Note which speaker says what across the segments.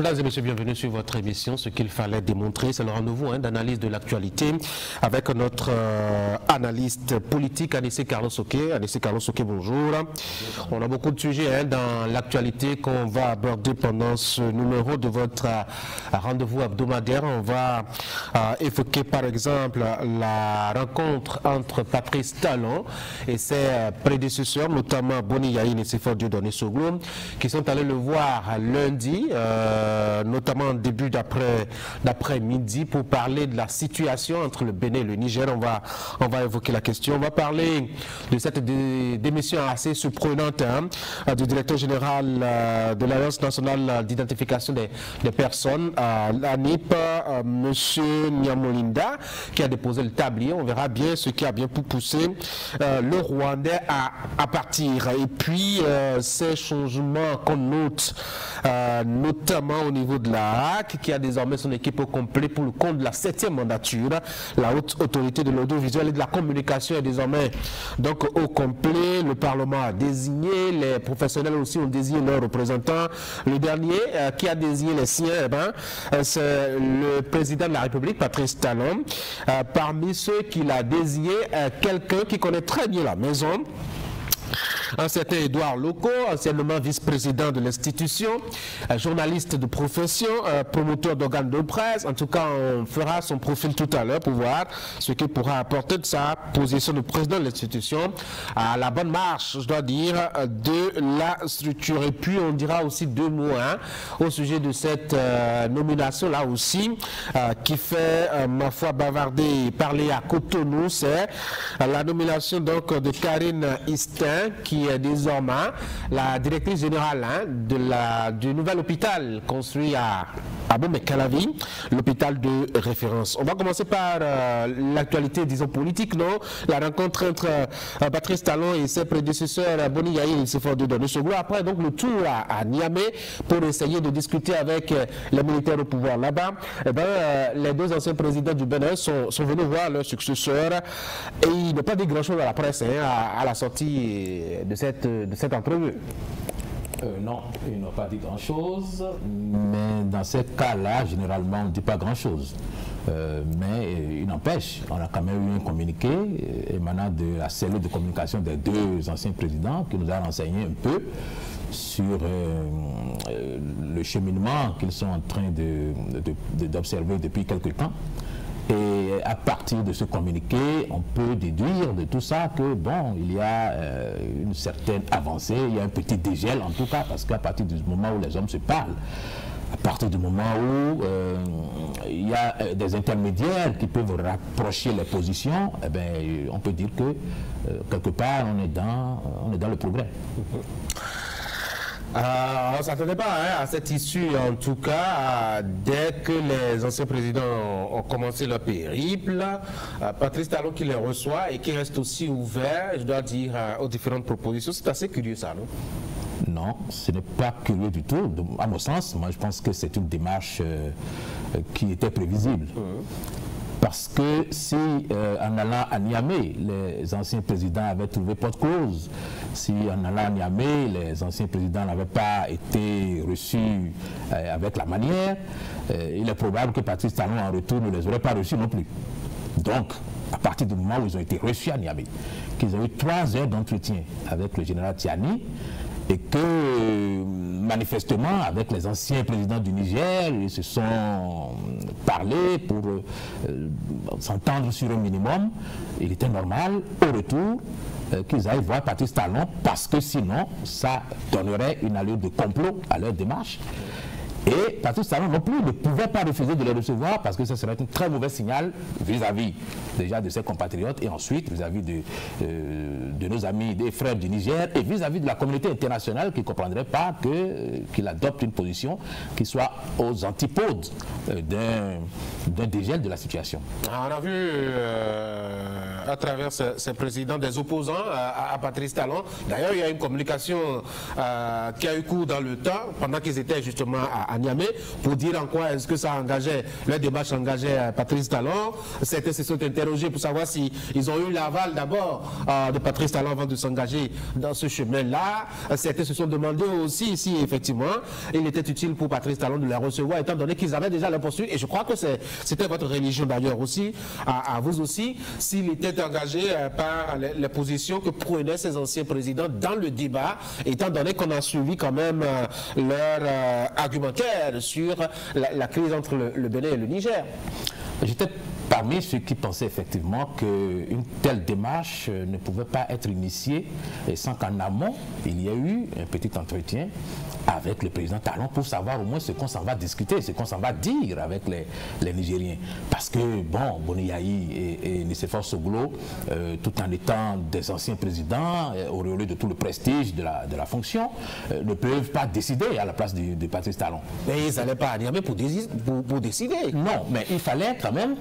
Speaker 1: Mesdames et messieurs, bienvenue sur votre émission. Ce qu'il fallait démontrer, c'est le rendez-vous d'analyse de l'actualité avec notre analyste politique, Anissé Carlos Oké. Anissé Carlos Oké, bonjour. On a beaucoup de sujets dans l'actualité qu'on va aborder pendant ce numéro de votre rendez-vous hebdomadaire. On va évoquer par exemple la rencontre entre Patrice Talon et ses prédécesseurs, notamment Boni Yaïn et Séfor Dieudonné Soglo, qui sont allés le voir lundi, notamment en début d'après-midi, pour parler de la situation entre le Bénin et le Niger. On va évoquer la question. On va parler de cette démission assez surprenante du directeur général de l'Agence nationale d'identification des personnes, l'ANIP, M. Niamolinda, qui a déposé le tablier. On verra bien ce qui a bien poussé le Rwandais à partir. Et puis, ces changements qu'on note, notamment au niveau de la HAC, qui a désormais son équipe au complet pour le compte de la 7e mandature. La haute autorité de l'audiovisuel et de la communication est désormais donc au complet. Le Parlement a désigné, les professionnels aussi ont désigné leurs représentants. Le dernier qui a désigné les siens, c'est le président de la République, Patrice Talon. Parmi ceux qu'il a désigné, quelqu'un qui connaît très bien la maison, un certain Édouard Loco, anciennement vice-président de l'institution, journaliste de profession, promoteur d'organes de presse. En tout cas, on fera son profil tout à l'heure pour voir ce qu'il pourra apporter de sa position de président de l'institution à la bonne marche, je dois dire, de la structure. Et puis, on dira aussi deux mots au sujet de cette nomination-là aussi, qui fait, ma foi, bavarder et parler à Cotonou. C'est la nomination donc de Karine Istin, qui est désormais la directrice générale du nouvel hôpital construit à Abomey-Calavi, l'hôpital de référence. On va commencer par l'actualité, disons, politique, non? La rencontre entre Patrice Talon et ses prédécesseurs, Boni Yaïn et Séfor Dieudonné Soglo. Après, donc, le tour à Niamey pour essayer de discuter avec les militaires au pouvoir là-bas. Les deux anciens présidents du Bénin sont venus voir leurs successeurs et ils n'ont pas dit grand-chose à la presse à la sortie de cette entrevue.
Speaker 2: Non, ils n'ont pas dit grand-chose, mais dans ces cas-là, généralement, on ne dit pas grand-chose. Mais il n'empêche, on a quand même eu un communiqué émanant de la cellule de communication des deux anciens présidents qui nous a renseigné un peu sur le cheminement qu'ils sont en train d'observer depuis quelque temps. Et à partir de ce communiqué, on peut déduire de tout ça que, bon, il y a une certaine avancée, il y a un petit dégel en tout cas, parce qu'à partir du moment où les hommes se parlent, à partir du moment où il y a des intermédiaires qui peuvent rapprocher les positions, eh bien, on peut dire que, quelque part, on est dans le progrès.
Speaker 1: On ne s'attendait pas à cette issue, en tout cas, dès que les anciens présidents ont commencé leur périple. Patrice Talon qui les reçoit et qui reste aussi ouvert, je dois dire, aux différentes propositions. C'est assez curieux ça, non?
Speaker 2: Non, ce n'est pas curieux du tout. À mon sens, moi je pense que c'est une démarche qui était prévisible. Parce que si, en allant à Niamey, les anciens présidents avaient trouvé porte close, si en allant à Niamey, les anciens présidents n'avaient pas été reçus avec la manière, il est probable que Patrice Talon, en retour, ne les aurait pas reçus non plus. Donc, à partir du moment où ils ont été reçus à Niamey, qu'ils ont eu 3 heures d'entretien avec le général Tiani, et que manifestement avec les anciens présidents du Niger, ils se sont parlé pour s'entendre sur un minimum, il était normal au retour qu'ils aillent voir Patrice Talon, parce que sinon ça donnerait une allure de complot à leur démarche. Et Patrice Talon non plus ne pouvait pas refuser de les recevoir, parce que ce serait un très mauvais signal vis-à-vis déjà de ses compatriotes et ensuite vis-à-vis de nos amis, des frères du Niger et vis-à-vis de la communauté internationale qui ne comprendrait pas qu'il adopte une position qui soit aux antipodes d'un dégel de la situation.
Speaker 1: On a vu à travers ces présidents des opposants à Patrice Talon. D'ailleurs, il y a une communication qui a eu cours dans le temps pendant qu'ils étaient justement à Niamey pour dire en quoi est-ce que ça engageait, leur démarche engageait Patrice Talon. Certains se sont interrogés pour savoir s'ils ont eu l'aval d'abord de Patrice Talon avant de s'engager dans ce chemin-là. Certains se sont demandé aussi si effectivement il était utile pour Patrice Talon de les recevoir, étant donné qu'ils avaient déjà leur posture. Et je crois que c'était votre religion d'ailleurs aussi, à vous aussi, s'il était engagé par les positions que prenaient ces anciens présidents dans le débat, étant donné qu'on a suivi quand même leur argumentaire sur la crise entre le Bénin et le Niger.
Speaker 2: J'étais parmi ceux qui pensaient effectivement qu'une telle démarche ne pouvait pas être initiée sans qu'en amont, il y ait eu un petit entretien avec le président Talon pour savoir au moins ce qu'on s'en va discuter, ce qu'on s'en va dire avec les Nigériens. Parce que, bon, Boni Yayi et Nicéphore Soglo, tout en étant des anciens présidents, auréolés de tout le prestige de la fonction, ne peuvent pas décider à la place de Patrice Talon.
Speaker 1: Mais ils n'allaient pas à Niamey pour décider.
Speaker 2: Non, mais il fallait quand même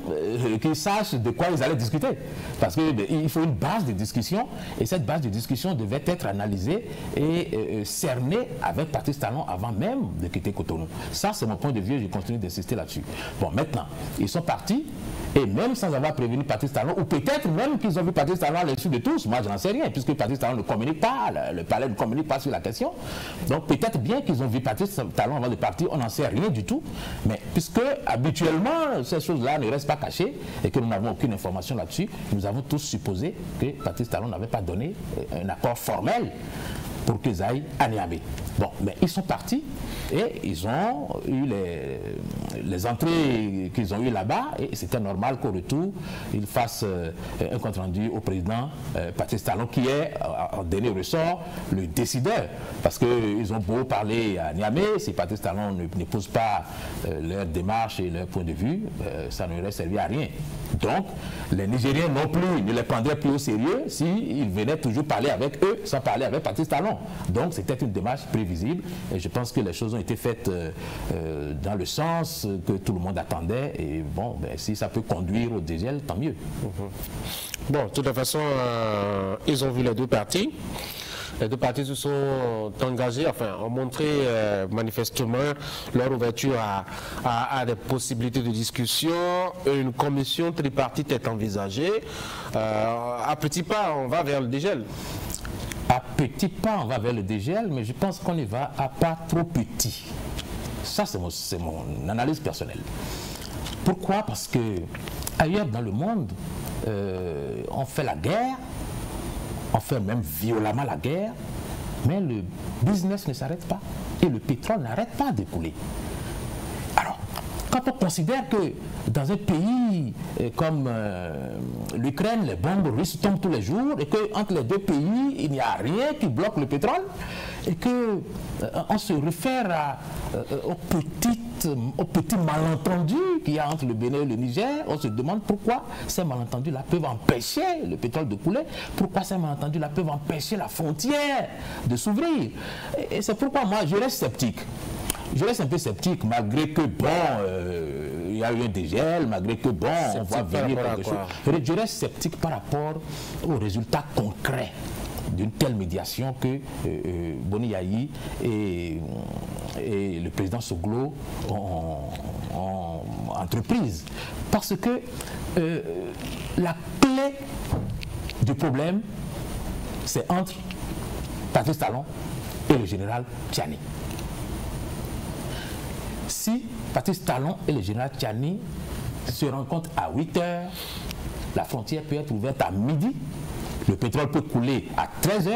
Speaker 2: qu'ils sachent de quoi ils allaient discuter. Parce qu'il faut une base de discussion, et cette base de discussion devait être analysée et cernée avec Patrice Talon avant même de quitter Cotonou. Ça, c'est mon point de vue et je continue d'insister là-dessus. Bon, maintenant, ils sont partis, et même sans avoir prévenu Patrice Talon, ou peut-être même qu'ils ont vu Patrice Talon à l'insu de tous, moi je n'en sais rien, puisque Patrice Talon ne communique pas, le palais ne communique pas sur la question. Donc peut-être bien qu'ils ont vu Patrice Talon avant de partir, on n'en sait rien du tout. Mais puisque habituellement, ces choses-là ne restent pas cachées et que nous n'avons aucune information là-dessus, nous avons tous supposé que Patrice Talon n'avait pas donné un accord formel pour qu'ils aillent à Niamey. Bon, mais ils sont partis et ils ont eu les entrées qu'ils ont eues là-bas et c'était normal qu'au retour, ils fassent un compte-rendu au président Patrice Talon qui est, en dernier ressort, le décideur. Parce qu'ils ont beau parler à Niamey, si Patrice Talon n'épouse pas leur démarche et leur point de vue, ça ne leur servi à rien. Donc, les Nigériens non plus ne les prendraient plus au sérieux s'ils venaient toujours parler avec eux sans parler avec Patrice Talon. Donc, c'était une démarche prévisible et je pense que les choses ont été faites dans le sens que tout le monde attendait. Et bon, ben, si ça peut conduire au dégel, tant mieux.
Speaker 1: Bon, de toute façon, ils ont vu les deux parties. Les deux parties se sont engagées, enfin, ont montré manifestement leur ouverture à des possibilités de discussion. Une commission tripartite est envisagée. À petits pas, on va vers le dégel.
Speaker 2: À petits pas, on va vers le dégel, mais je pense qu'on y va à pas trop petit. Ça, c'est mon analyse personnelle. Pourquoi? Parce que ailleurs dans le monde, on fait la guerre, on fait même violemment la guerre, mais le business ne s'arrête pas et le pétrole n'arrête pas de couler. Alors, quand on considère que dans un pays comme l'Ukraine, les bombes russes tombent tous les jours et qu'entre les deux pays, il n'y a rien qui bloque le pétrole et qu'on se réfère aux petits malentendus qu'il y a entre le Bénin et le Niger, on se demande pourquoi ces malentendus-là peuvent empêcher le pétrole de couler, pourquoi ces malentendus-là peuvent empêcher la frontière de s'ouvrir. Et c'est pourquoi moi, je reste sceptique. Je reste un peu sceptique, malgré que, bon, il y a eu un dégel, malgré que, bon, on voit venir quelque chose. Je reste sceptique par rapport aux résultats concrets d'une telle médiation que Boni Yayi et le président Soglo ont entreprise. Parce que la clé du problème, c'est entre Patrice Talon et le général Tchani. Si Patrice Talon et le général Tchani se rencontrent à 8 h, la frontière peut être ouverte à midi, le pétrole peut couler à 13 h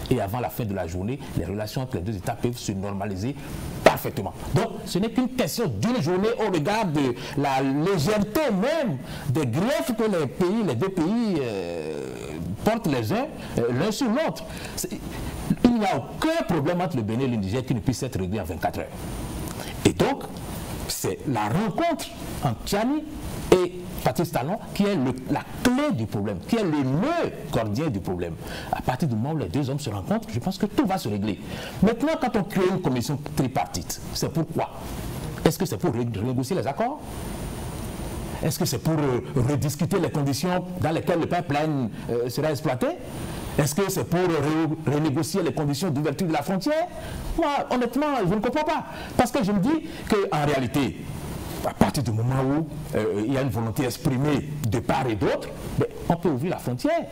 Speaker 2: et avant la fin de la journée, les relations entre les deux États peuvent se normaliser parfaitement. Donc, ce n'est qu'une question d'une journée au regard de la légèreté même des griefs que les deux pays portent les uns l'un sur l'autre. Il n'y a aucun problème entre le Bénin et le Niger qui ne puisse être réglé en 24 heures. Et donc, c'est la rencontre entre Tchani et Patrice Talon qui est la clé du problème, qui est le nœud gordien du problème. À partir du moment où les deux hommes se rencontrent, je pense que tout va se régler. Maintenant, quand on crée une commission tripartite, c'est pourquoi? Est-ce que c'est pour renégocier les accords? Est-ce que c'est pour rediscuter les conditions dans lesquelles le pipeline sera exploité? Est-ce que c'est pour renégocier les conditions d'ouverture de la frontière? Moi, honnêtement, je ne comprends pas. Parce que je me dis qu'en réalité, à partir du moment où il y a une volonté exprimée de part et d'autre, on peut ouvrir la frontière,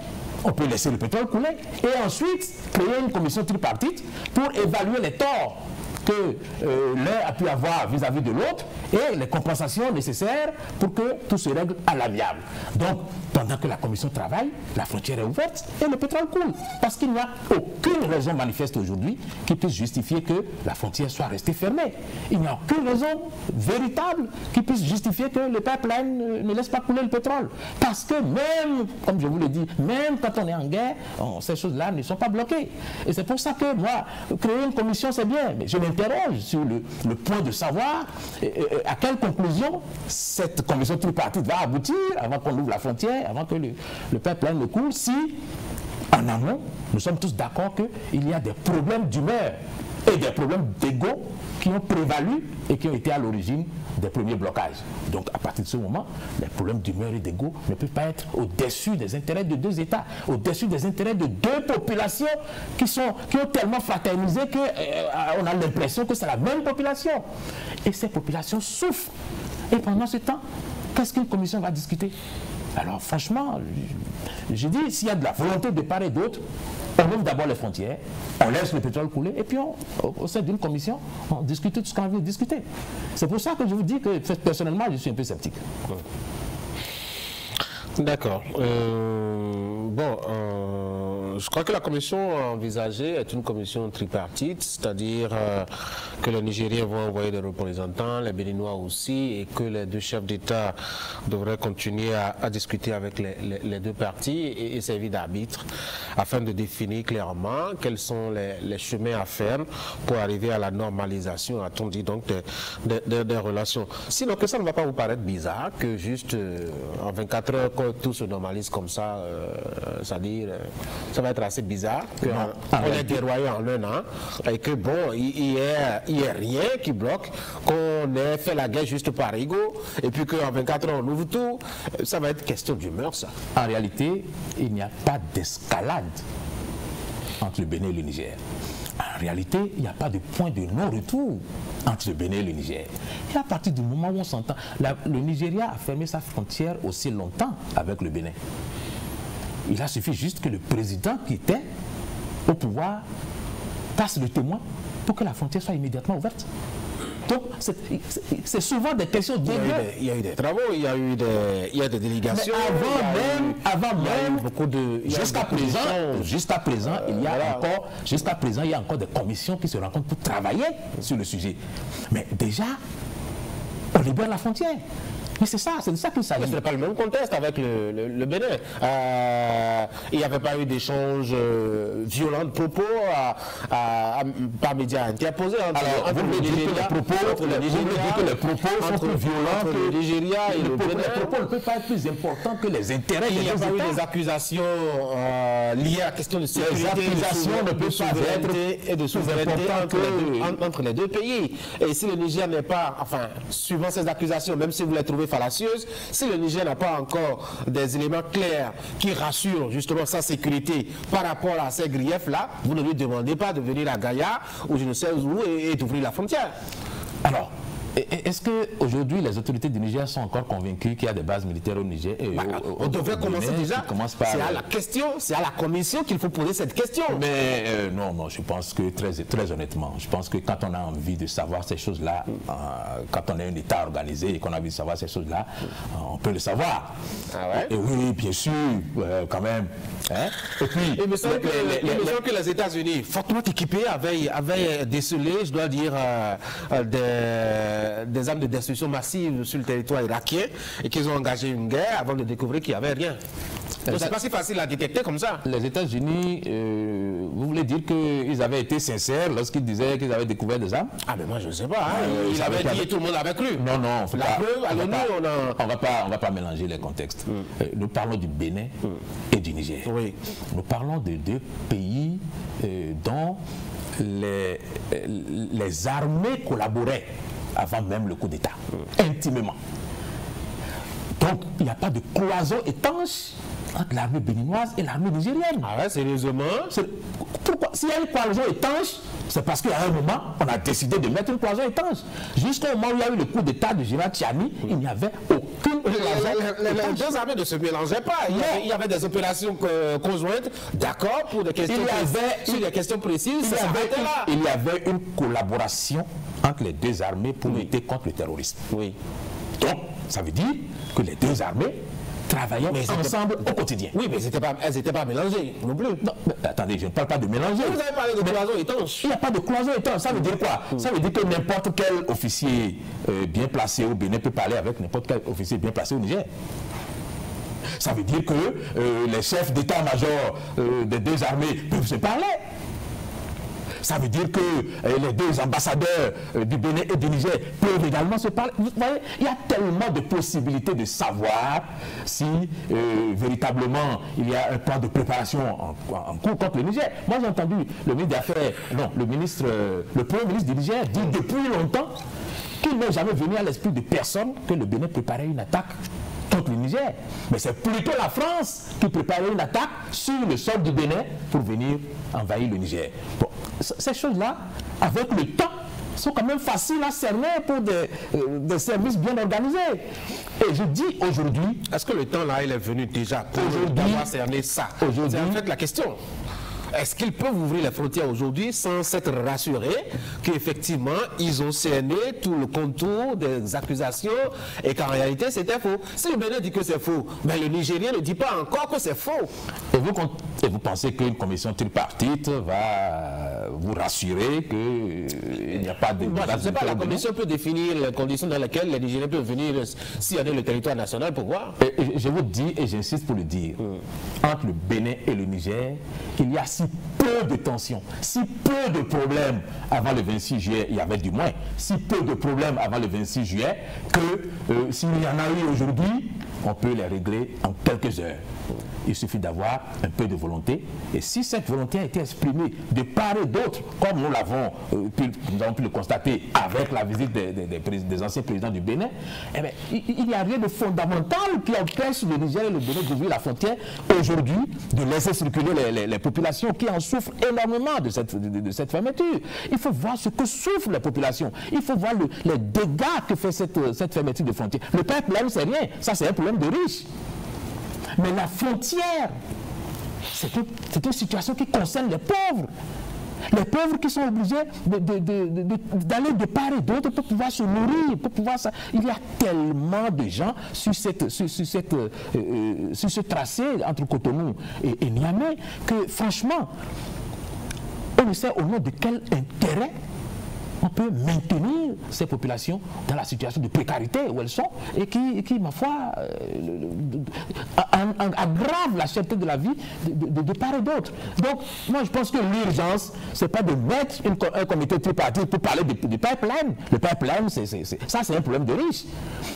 Speaker 2: on peut laisser le pétrole couler et ensuite créer une commission tripartite pour évaluer les torts que l'un a pu avoir vis-à-vis de l'autre et les compensations nécessaires pour que tout se règle à l'amiable. Donc, pendant que la commission travaille, la frontière est ouverte et le pétrole coule. Parce qu'il n'y a aucune raison manifeste aujourd'hui qui puisse justifier que la frontière soit restée fermée. Il n'y a aucune raison véritable qui puisse justifier que le pipeline ne laisse pas couler le pétrole. Parce que même, comme je vous l'ai dit, même quand on est en guerre, ces choses-là ne sont pas bloquées. Et c'est pour ça que moi, créer une commission, c'est bien. Mais je m'interroge sur le point de savoir à quelle conclusion cette commission tripartite va aboutir avant qu'on ouvre la frontière, avant que le pipeline ne coule, si en amont, nous sommes tous d'accord qu'il y a des problèmes d'humeur et des problèmes d'ego qui ont prévalu et qui ont été à l'origine des premiers blocages. Donc à partir de ce moment, les problèmes d'humeur et d'ego ne peuvent pas être au-dessus des intérêts de deux États, au-dessus des intérêts de deux populations qui ont tellement fraternisé qu'on a l'impression que c'est la même population. Et ces populations souffrent. Et pendant ce temps, qu'est-ce qu'une commission va discuter? Alors franchement, je dis, s'il y a de la volonté de part et d'autre, on ouvre d'abord les frontières, on laisse le pétrole couler, et puis au sein d'une commission, on discute tout ce qu'on a envie de discuter. C'est pour ça que je vous dis que personnellement, je suis un peu sceptique.
Speaker 1: D'accord. Je crois que la commission envisagée est une commission tripartite, c'est-à-dire que les Nigériens vont envoyer des représentants, les Béninois aussi, et que les deux chefs d'État devraient continuer à discuter avec les deux parties et servir d'arbitre afin de définir clairement quels sont les chemins à faire pour arriver à la normalisation, a-t-on dit, donc des relations. Sinon, que ça ne va pas vous paraître bizarre que juste en 24 heures, quand tout se normalise comme ça, c'est-à-dire, ça va être assez bizarre qu'on ait déroyé en un an et que bon, il n'y ait rien qui bloque, qu'on ait fait la guerre juste par ego et puis qu'en 24 heures on ouvre tout. Ça va être question d'humeur, ça.
Speaker 2: En réalité, il n'y a pas d'escalade entre le Bénin et le Niger. En réalité, il n'y a pas de point de non-retour entre le Bénin et le Niger. Et à partir du moment où on s'entend, le Nigeria a fermé sa frontière aussi longtemps avec le Bénin. Il a suffi juste que le président qui était au pouvoir passe le témoin pour que la frontière soit immédiatement ouverte. Donc, c'est souvent des questions de...
Speaker 1: Il y a eu des travaux, il y a eu des délégations.
Speaker 2: Mais avant même, jusqu'à présent, il y a encore des commissions qui se rencontrent pour travailler sur le sujet. Mais déjà, on libère la frontière. Mais c'est ça qu'il s'agit.
Speaker 1: Mais ce n'est pas le même contexte avec le Bénin. Il n'y avait pas eu d'échanges violents de propos par médias interposés entre le Nigeria.
Speaker 2: Les propos sont plus violents
Speaker 1: que le Nigeria et le Bénin.
Speaker 2: Les propos ne peuvent pas être plus importants que les intérêts des deux États.
Speaker 1: Il n'y a pas eu des accusations liées à la question de sécurité.
Speaker 2: Les accusations ne peuvent pas être
Speaker 1: de souveraineté entre les deux pays. Et si le Niger n'est pas, enfin, suivant ces accusations, même si vous les trouvez fallacieuse, si le Niger n'a pas encore des éléments clairs qui rassurent justement sa sécurité par rapport à ces griefs-là, vous ne lui demandez pas de venir à Gaïa ou je ne sais où et d'ouvrir la frontière.
Speaker 2: Alors, est-ce qu'aujourd'hui les autorités du Niger sont encore convaincues qu'il y a des bases militaires au Niger
Speaker 1: on devrait commencer déjà. C'est à la question, c'est à la commission qu'il faut poser cette question.
Speaker 2: Mais non, je pense que très honnêtement, je pense que quand on a envie de savoir ces choses-là, quand on est un État organisé et qu'on a envie de savoir ces choses-là, on peut le savoir.
Speaker 1: Ah ouais?
Speaker 2: Et oui, bien sûr, quand même. Hein? Et puis,
Speaker 1: il me semble que les États-Unis, fortement équipés, avaient décelé, je dois dire, des armes de destruction massive sur le territoire irakien et qu'ils ont engagé une guerre avant de découvrir qu'il n'y avait rien. Donc c'est pas si facile à détecter comme ça.
Speaker 2: Les États-Unis, vous voulez dire qu'ils avaient été sincères lorsqu'ils disaient qu'ils avaient découvert des armes?
Speaker 1: Ah mais moi je ne sais pas. Hein. Ils avaient dit et tout le monde avait cru.
Speaker 2: Non,
Speaker 1: la preuve, à l'ONU,
Speaker 2: on va pas mélanger les contextes. Nous parlons du Bénin et du Niger.
Speaker 1: Oui.
Speaker 2: Nous parlons de deux pays dont les armées collaboraient avant même le coup d'État, intimement. Donc, il n'y a pas de cloison étanche entre l'armée béninoise et l'armée nigérienne.
Speaker 1: Ah ouais, sérieusement?
Speaker 2: Pourquoi? S'il y a une coalition étanche, c'est parce qu'à un moment, on a décidé de mettre une coalition étanche. Jusqu'au moment où il y a eu le coup d'état de général Tchiani, il n'y avait aucune coalition.
Speaker 1: Les deux armées ne se mélangeaient pas. Il y avait des opérations conjointes, d'accord, pour des questions sur des questions précises.
Speaker 2: Il y avait une collaboration entre les deux armées pour lutter contre le terrorisme.
Speaker 1: Oui.
Speaker 2: Donc, ça veut dire que les deux armées travaillaient ensemble au quotidien.
Speaker 1: Oui, mais elles n'étaient pas mélangées non plus.
Speaker 2: Non, mais attendez, je ne parle pas de mélanger.
Speaker 1: Vous avez parlé de cloison étanche.
Speaker 2: Il n'y a pas de cloison étanche. Ça veut dire quoi? Ça veut dire que n'importe quel officier bien placé au Bénin peut parler avec n'importe quel officier bien placé au Niger. Ça veut dire que les chefs d'état-major des deux armées peuvent se parler. Ça veut dire que les deux ambassadeurs du Bénin et du Niger peuvent également se parler. Vous voyez, il y a tellement de possibilités de savoir si véritablement il y a un plan de préparation en cours contre le Niger. Moi j'ai entendu le ministre des Affaires, non, le Premier ministre du Niger dire depuis longtemps qu'il n'est jamais venu à l'esprit de personne que le Bénin préparait une attaque contre le Niger. Mais c'est plutôt la France qui préparait une attaque sur le sol du Bénin pour venir envahir le Niger. Bon, ces choses-là, avec le temps, sont quand même faciles à cerner pour des services bien organisés. Et je dis aujourd'hui...
Speaker 1: Est-ce que le temps là, il est venu déjà pour d'avoir cerné ça? C'est en fait la question. Est-ce qu'ils peuvent ouvrir les frontières aujourd'hui sans s'être rassurés qu'effectivement, ils ont cerné tout le contour des accusations et qu'en réalité, c'était faux? Si le Bénin dit que c'est faux, mais le Nigérien ne dit pas encore que c'est faux.
Speaker 2: Et vous pensez qu'une commission tripartite va vous rassurer qu'il n'y a pas de...
Speaker 1: Moi, je ne sais pas, la commission peut définir les conditions dans lesquelles les Nigériens peuvent venir sillonner le territoire national pour voir.
Speaker 2: Et je vous dis, et j'insiste pour le dire, entre le Bénin et le Niger, il y a si peu de tensions, si peu de problèmes avant le 26 juillet, il y avait du moins, si peu de problèmes avant le 26 juillet, que s'il y en a eu aujourd'hui, on peut les régler en quelques heures. Il suffit d'avoir un peu de volonté. Et si cette volonté a été exprimée de part et d'autre, comme nous avons pu le constater avec la visite des anciens présidents du Bénin, eh bien, il n'y a rien de fondamental qui empêche le Niger et le Bénin d'ouvrir la frontière aujourd'hui, de laisser circuler les populations qui en souffrent énormément de cette fermeture. Il faut voir ce que souffrent les populations. Il faut voir les dégâts que fait cette fermeture de frontières. Le pipeline, c'est rien. Ça, c'est un problème de riches. Mais la frontière, c'est une situation qui concerne les pauvres. Les pauvres qui sont obligés d'aller de part et d'autre pour pouvoir se nourrir, pour pouvoir... Il y a tellement de gens sur ce tracé entre Cotonou et Niamey que franchement, on ne sait au nom de quel intérêt on peut maintenir ces populations dans la situation de précarité où elles sont et qui ma foi, aggrave la cherté de la vie de part et d'autre. Donc, moi, je pense que l'urgence, ce n'est pas de mettre un comité tripartite pour parler du pipeline. Le pipeline, ça, c'est un problème de riches.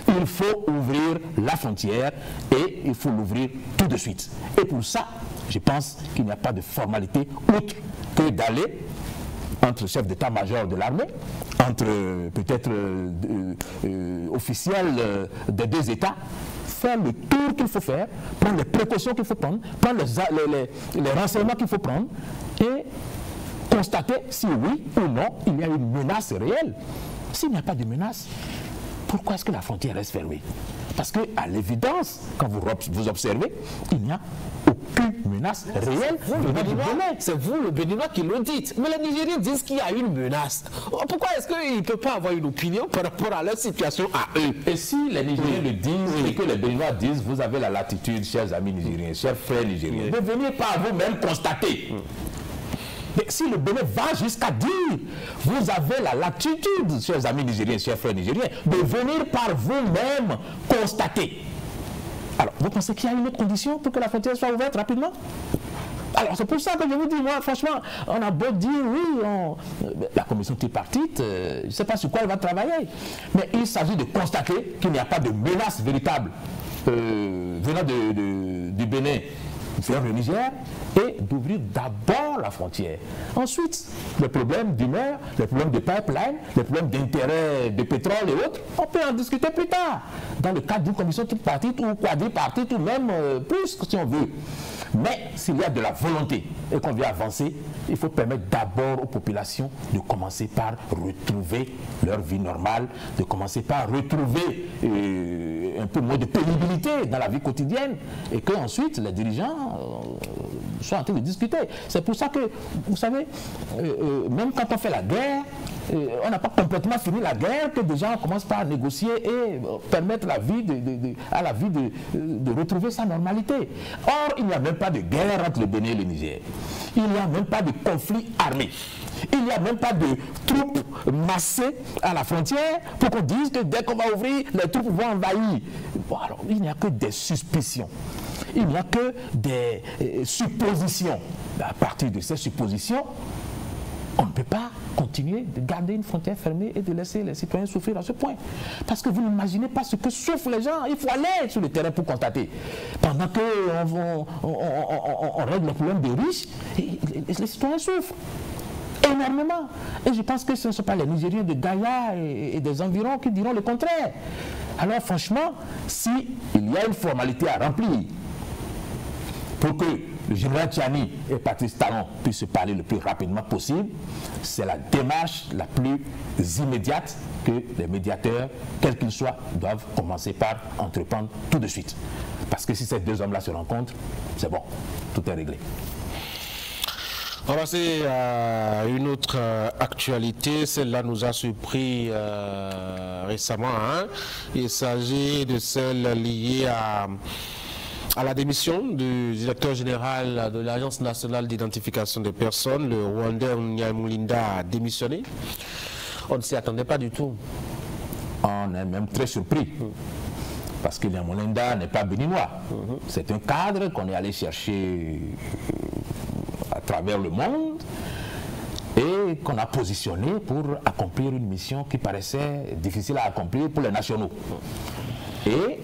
Speaker 2: Il faut ouvrir la frontière et il faut l'ouvrir tout de suite. Et pour ça, je pense qu'il n'y a pas de formalité autre que d'aller entre chefs d'état-major de l'armée, entre peut-être officiels des deux États, faire le tour qu'il faut faire, prendre les précautions qu'il faut prendre les renseignements qu'il faut prendre et constater si oui ou non il y a une menace réelle. S'il n'y a pas de menace, pourquoi est-ce que la frontière reste fermée? Parce qu'à l'évidence, quand vous observez, il n'y a aucune menace réelle.
Speaker 1: C'est vous, le Béninois, qui le dites. Mais les Nigériens disent qu'il y a une menace. Pourquoi est-ce qu'ils ne peuvent pas avoir une opinion par rapport à leur situation à eux?
Speaker 2: Et si les Nigériens le disent et que les Béninois disent, vous avez la latitude, chers amis nigériens, chers frères nigériens, de venir par vous-même constater. Mais si le Bénin va jusqu'à dire, vous avez la latitude, chers amis nigériens, chers frères nigériens, de venir par vous-même constater. Alors, vous pensez qu'il y a une autre condition pour que la frontière soit ouverte rapidement? Alors, c'est pour ça que je vous dis, moi, franchement, on a beau dire, oui, la commission tripartite, je ne sais pas sur quoi elle va travailler, mais il s'agit de constater qu'il n'y a pas de menace véritable venant du Bénin vers le Niger et d'ouvrir d'abord la frontière. Ensuite, les problèmes d'humeur, les problèmes de pipeline, les problèmes d'intérêt de pétrole et autres, on peut en discuter plus tard, dans le cadre d'une commission tripartite ou quadripartite ou même plus si on veut. Mais s'il y a de la volonté et qu'on veut avancer, il faut permettre d'abord aux populations de commencer par retrouver leur vie normale, de commencer par retrouver un peu moins de pénibilité dans la vie quotidienne et qu'ensuite les dirigeants soient en train de discuter. C'est pour ça que, vous savez, même quand on fait la guerre, on n'a pas complètement fini la guerre que des gens commencent par négocier et permettre à la vie de retrouver sa normalité. Or, il n'y a même pas de guerre entre le Bénin et le Niger. Il n'y a même pas de conflit armé. Il n'y a même pas de troupes massées à la frontière pour qu'on dise que dès qu'on va ouvrir, les troupes vont envahir. Bon, alors, il n'y a que des suspicions. Il n'y a que des suppositions. À partir de ces suppositions, on ne peut pas continuer de garder une frontière fermée et de laisser les citoyens souffrir à ce point. Parce que vous n'imaginez pas ce que souffrent les gens. Il faut aller sur le terrain pour constater. Pendant qu'on règle le problème des riches, les citoyens souffrent énormément. Et je pense que ce ne sont pas les Nigériens de Gaïa et des environs qui diront le contraire. Alors franchement, s'il y a une formalité à remplir pour que le général Tchiani et Patrice Talon puissent se parler le plus rapidement possible, c'est la démarche la plus immédiate que les médiateurs, quels qu'ils soient, doivent commencer par entreprendre tout de suite. Parce que si ces deux hommes-là se rencontrent, c'est bon, tout est réglé.
Speaker 1: On va passer à une autre actualité, celle-là nous a surpris récemment. Hein. Il s'agit de celle liée à la démission du directeur général de l'Agence nationale d'identification des personnes, le Rwandais Nyamulinda, a démissionné. On ne s'y attendait pas du tout.
Speaker 2: On est même très surpris. Parce que Nyamulinda n'est pas béninois. C'est un cadre qu'on est allé chercher à travers le monde et qu'on a positionné pour accomplir une mission qui paraissait difficile à accomplir pour les nationaux. Et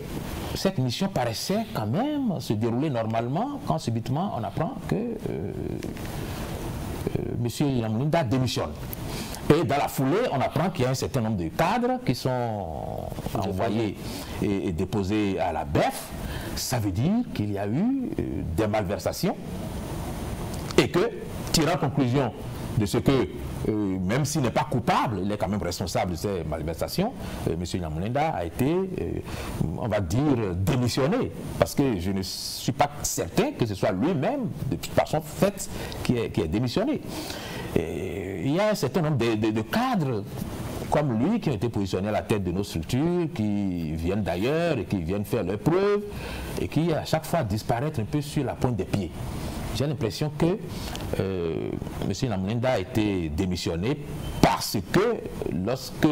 Speaker 2: cette mission paraissait quand même se dérouler normalement quand subitement on apprend que M. Nyamulinda démissionne. Et dans la foulée, on apprend qu'il y a un certain nombre de cadres qui sont envoyés et déposés à la BEF. Ça veut dire qu'il y a eu des malversations et que, tirant conclusion de ce que, même s'il n'est pas coupable, il est quand même responsable de ces malversations, M. Nyamulinda a été, on va dire, démissionné. Parce que je ne suis pas certain que ce soit lui-même, de toute façon faite, qui est démissionné. Et il y a un certain nombre de cadres comme lui qui ont été positionnés à la tête de nos structures, qui viennent d'ailleurs et qui viennent faire leurs preuves et qui à chaque fois disparaissent un peu sur la pointe des pieds. J'ai l'impression que M. Nyamulinda a été démissionné parce que lorsque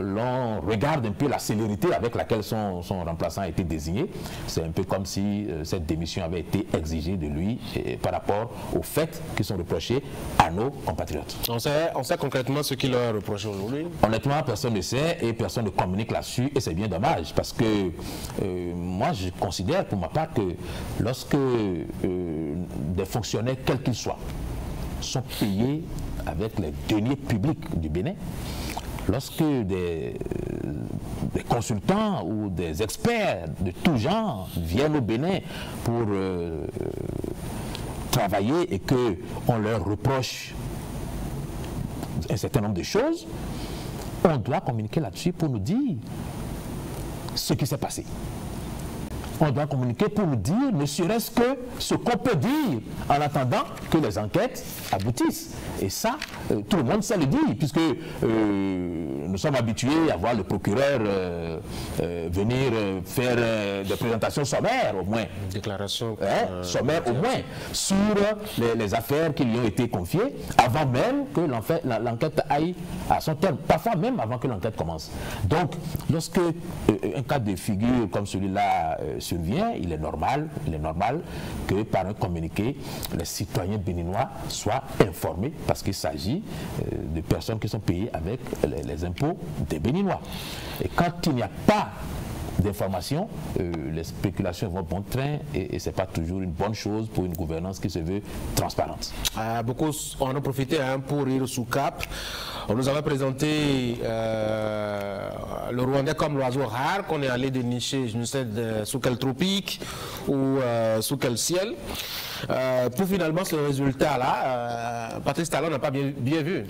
Speaker 2: l'on regarde un peu la célérité avec laquelle son remplaçant a été désigné, c'est un peu comme si cette démission avait été exigée de lui par rapport aux faits qui sont reprochés à nos compatriotes.
Speaker 1: On sait concrètement ce qu'il leur reproche aujourd'hui?
Speaker 2: Honnêtement, personne ne sait et personne ne communique là-dessus et c'est bien dommage parce que moi je considère pour ma part que lorsque des fonctionnaires, quels qu'ils soient, sont payés avec les deniers publics du Bénin. Lorsque des consultants ou des experts de tout genre viennent au Bénin pour travailler et qu'on leur reproche un certain nombre de choses, on doit communiquer là-dessus pour nous dire ce qui s'est passé. On doit communiquer pour nous dire, ne serait-ce que ce qu'on peut dire en attendant que les enquêtes aboutissent. Et ça, tout le monde sait le dire, puisque nous sommes habitués à voir le procureur venir faire des présentations sommaires au moins.
Speaker 1: Déclaration
Speaker 2: sommaire au moins sur les affaires qui lui ont été confiées avant même que l'enquête aille à son terme, parfois même avant que l'enquête commence. Donc, lorsque un cas de figure comme celui-là survient, il est normal que par un communiqué, les citoyens béninois soient informés parce qu'il s'agit de personnes qui sont payées avec les impôts des Béninois. Et quand il n'y a pas d'informations, les spéculations vont bon train et ce n'est pas toujours une bonne chose pour une gouvernance qui se veut transparente.
Speaker 1: Beaucoup en ont profité pour rire sous cap. On nous avait présenté le Rwandais comme l'oiseau rare qu'on est allé dénicher, je ne sais sous quel tropique ou sous quel ciel. Pour finalement ce résultat-là, Patrice Talon n'a pas bien vu.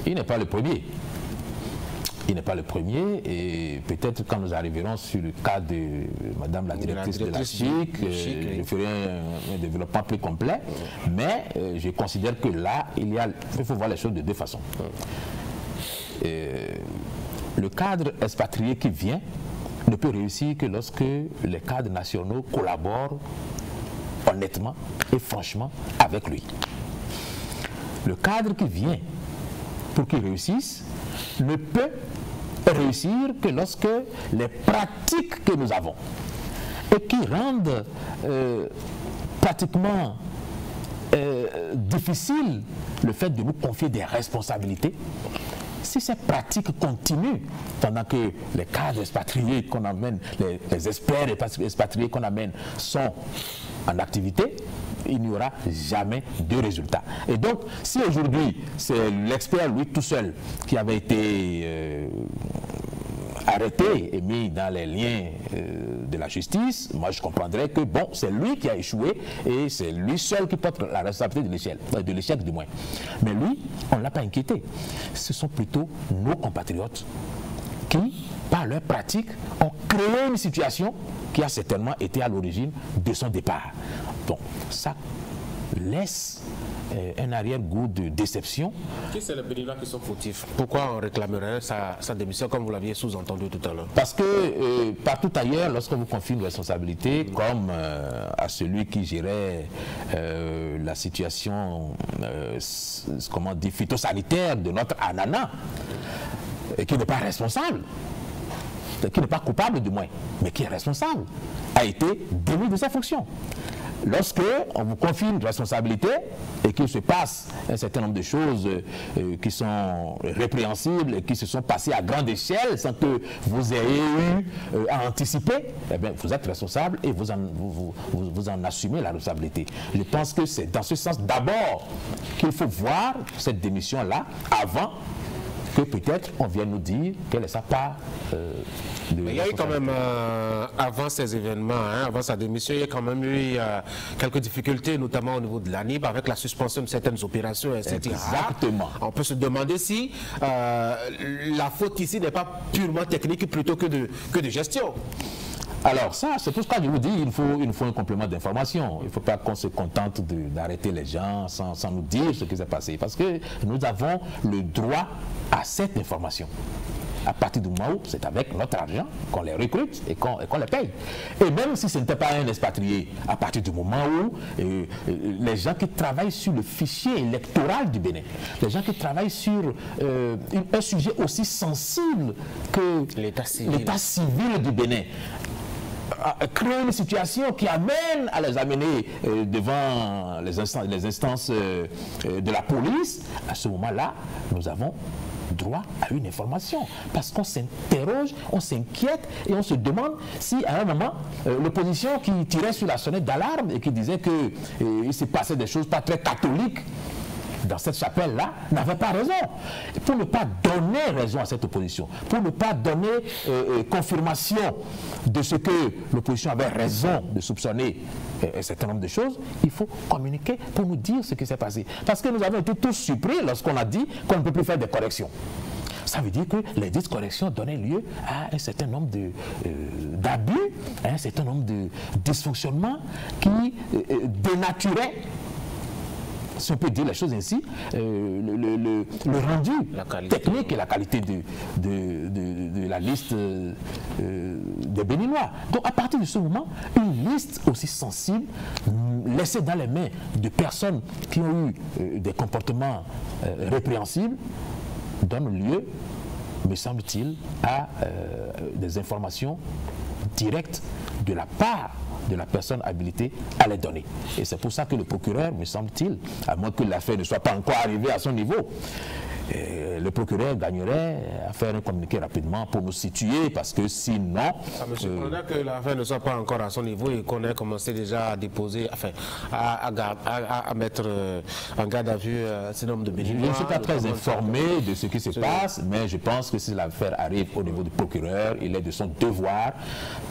Speaker 2: Il n'est pas le premier. Il n'est pas le premier et peut-être quand nous arriverons sur le cas de Madame la directrice de la SHIC, je ferai un développement plus complet, mais je considère que là, il faut voir les choses de deux façons. Le cadre expatrié qui vient ne peut réussir que lorsque les cadres nationaux collaborent honnêtement et franchement avec lui. Le cadre qui vient, pour qu'il réussisse, ne peut réussir que lorsque les pratiques que nous avons et qui rendent pratiquement difficile le fait de nous confier des responsabilités, si ces pratiques continuent pendant que les cadres expatriés qu'on amène, les experts expatriés qu'on amène sont en activité, il n'y aura jamais de résultat. Et donc, si aujourd'hui, c'est l'expert, lui tout seul, qui avait été arrêté et mis dans les liens de la justice, moi je comprendrais que bon, c'est lui qui a échoué et c'est lui seul qui porte la responsabilité de l'échec du moins. Mais lui, on ne l'a pas inquiété. Ce sont plutôt nos compatriotes qui, par leur pratique, ont créé une situation qui a certainement été à l'origine de son départ. Donc, ça laisse un arrière-goût de déception.
Speaker 1: Qui c'est les bénévoles qui sont fautifs? Pourquoi on réclamerait sa démission comme vous l'aviez sous-entendu tout à l'heure?
Speaker 2: Parce que partout ailleurs, lorsque vous confiez une responsabilité, comme à celui qui gérait la situation comment dire, phytosanitaire de notre ananas, et qui n'est pas responsable, qui n'est pas coupable du moins, mais qui est responsable, a été démis de sa fonction. Lorsque on vous confie une responsabilité et qu'il se passe un certain nombre de choses qui sont répréhensibles et qui se sont passées à grande échelle sans que vous ayez eu à anticiper, eh bien, vous êtes responsable et vous en assumez la responsabilité. Je pense que c'est dans ce sens d'abord qu'il faut voir cette démission-là avant que peut-être on vienne nous dire quelle est sa part de...
Speaker 1: Il y a eu quand même, avant ces événements, avant sa démission, il y a quand même eu quelques difficultés, notamment au niveau de l'ANIB, avec la suspension de certaines opérations, etc.
Speaker 2: Exactement.
Speaker 1: On peut se demander si la faute ici n'est pas purement technique plutôt que de gestion.
Speaker 2: Alors ça, c'est pour ça que je vous dis, il faut un complément d'information. Il ne faut pas qu'on se contente d'arrêter les gens sans nous dire ce qui s'est passé. Parce que nous avons le droit à cette information. À partir du moment où c'est avec notre argent qu'on les recrute et qu'on les paye. Et même si ce n'était pas un expatrié, à partir du moment où les gens qui travaillent sur le fichier électoral du Bénin, les gens qui travaillent sur un sujet aussi sensible que l'état civil du Bénin, créer une situation qui amène à les amener devant les instances de la police, à ce moment-là, nous avons droit à une information. Parce qu'on s'interroge, on s'inquiète et on se demande si à un moment, l'opposition qui tirait sur la sonnette d'alarme et qui disait qu'il se passait des choses pas très catholiques dans cette chapelle-là, n'avait pas raison. Et pour ne pas donner raison à cette opposition, pour ne pas donner confirmation de ce que l'opposition avait raison de soupçonner un certain nombre de choses, il faut communiquer pour nous dire ce qui s'est passé. Parce que nous avons été tous surpris lorsqu'on a dit qu'on ne peut plus faire des corrections. Ça veut dire que les dites corrections donnaient lieu à un certain nombre d'abus, à un certain nombre de dysfonctionnements qui dénaturaient, si on peut dire les choses ainsi, le rendu technique et la qualité de la liste des Béninois. Donc à partir de ce moment, une liste aussi sensible, laissée dans les mains de personnes qui ont eu des comportements répréhensibles, donne lieu, me semble-t-il, à des informations directes de la part de la personne habilitée à les donner. Et c'est pour ça que le procureur, me semble-t-il, à moins que l'affaire ne soit pas encore arrivée à son niveau, le procureur gagnerait à faire un communiqué rapidement pour nous situer, parce que sinon...
Speaker 1: Monsieur Preneur, que l'affaire ne soit pas encore à son niveau et qu'on ait commencé déjà à déposer, enfin, à mettre en garde à vue un certain nombre de bénévoles.
Speaker 2: Je ne suis pas très informé de ce qui se passe, mais je pense que si l'affaire arrive au niveau du procureur, il est de son devoir,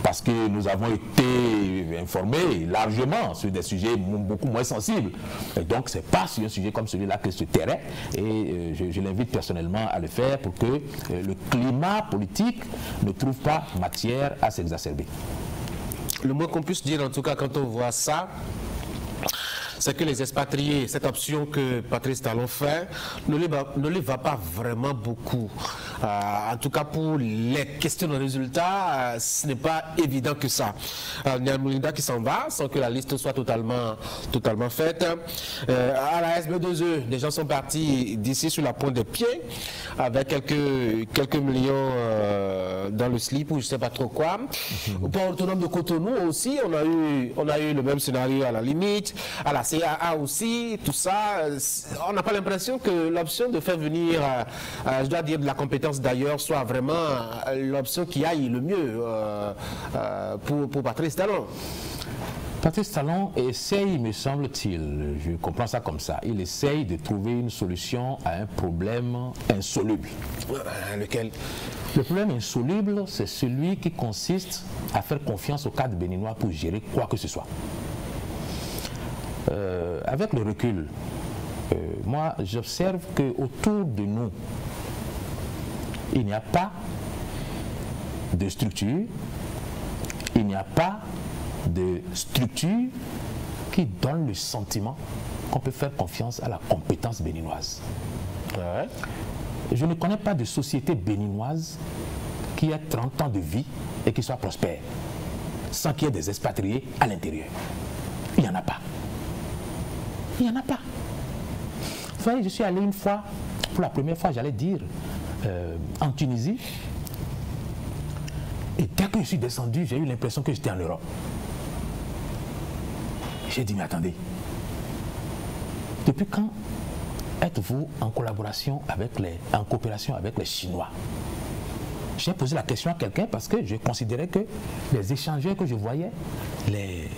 Speaker 2: parce que nous avons été informés largement sur des sujets beaucoup moins sensibles. Et donc, ce n'est pas sur un sujet comme celui-là que se tairait. Et je l'invite personnellement à le faire pour que le climat politique ne trouve pas matière à s'exacerber.
Speaker 1: Le moins qu'on puisse dire, en tout cas, quand on voit ça, c'est que les expatriés, cette option que Patrice Talon fait, ne les va pas vraiment beaucoup. En tout cas, pour les questions de résultats, ce n'est pas évident que ça. Nial Moulinda qui s'en va, sans que la liste soit totalement faite. À la SB2E, les gens sont partis d'ici sur la pointe des pieds, avec quelques millions dans le slip ou je ne sais pas trop quoi. Au port autonome de Cotonou aussi, on a eu le même scénario à la limite. À la CAA aussi, tout ça, on n'a pas l'impression que l'option de faire venir, je dois dire de la compétence d'ailleurs, soit vraiment l'option qui aille le mieux pour Patrice Talon.
Speaker 2: Patrice Talon essaye, me semble-t-il, je comprends ça comme ça, il essaye de trouver une solution à un problème insoluble.
Speaker 1: Lequel?
Speaker 2: Le problème insoluble, c'est celui qui consiste à faire confiance au cadre béninois pour gérer quoi que ce soit. Avec le recul, moi j'observe qu'autour de nous, il n'y a pas de structure, il n'y a pas de structure qui donne le sentiment qu'on peut faire confiance à la compétence béninoise.
Speaker 1: Ouais.
Speaker 2: Je ne connais pas de société béninoise qui a 30 ans de vie et qui soit prospère, sans qu'il y ait des expatriés à l'intérieur. Il n'y en a pas. Il n'y en a pas. Vous voyez, je suis allé une fois, pour la première fois, j'allais dire, en Tunisie. Et dès que je suis descendu, j'ai eu l'impression que j'étais en Europe. J'ai dit, mais attendez, depuis quand êtes-vous en collaboration en coopération avec les Chinois? J'ai posé la question à quelqu'un parce que je considérais que les échangeurs que je voyais, les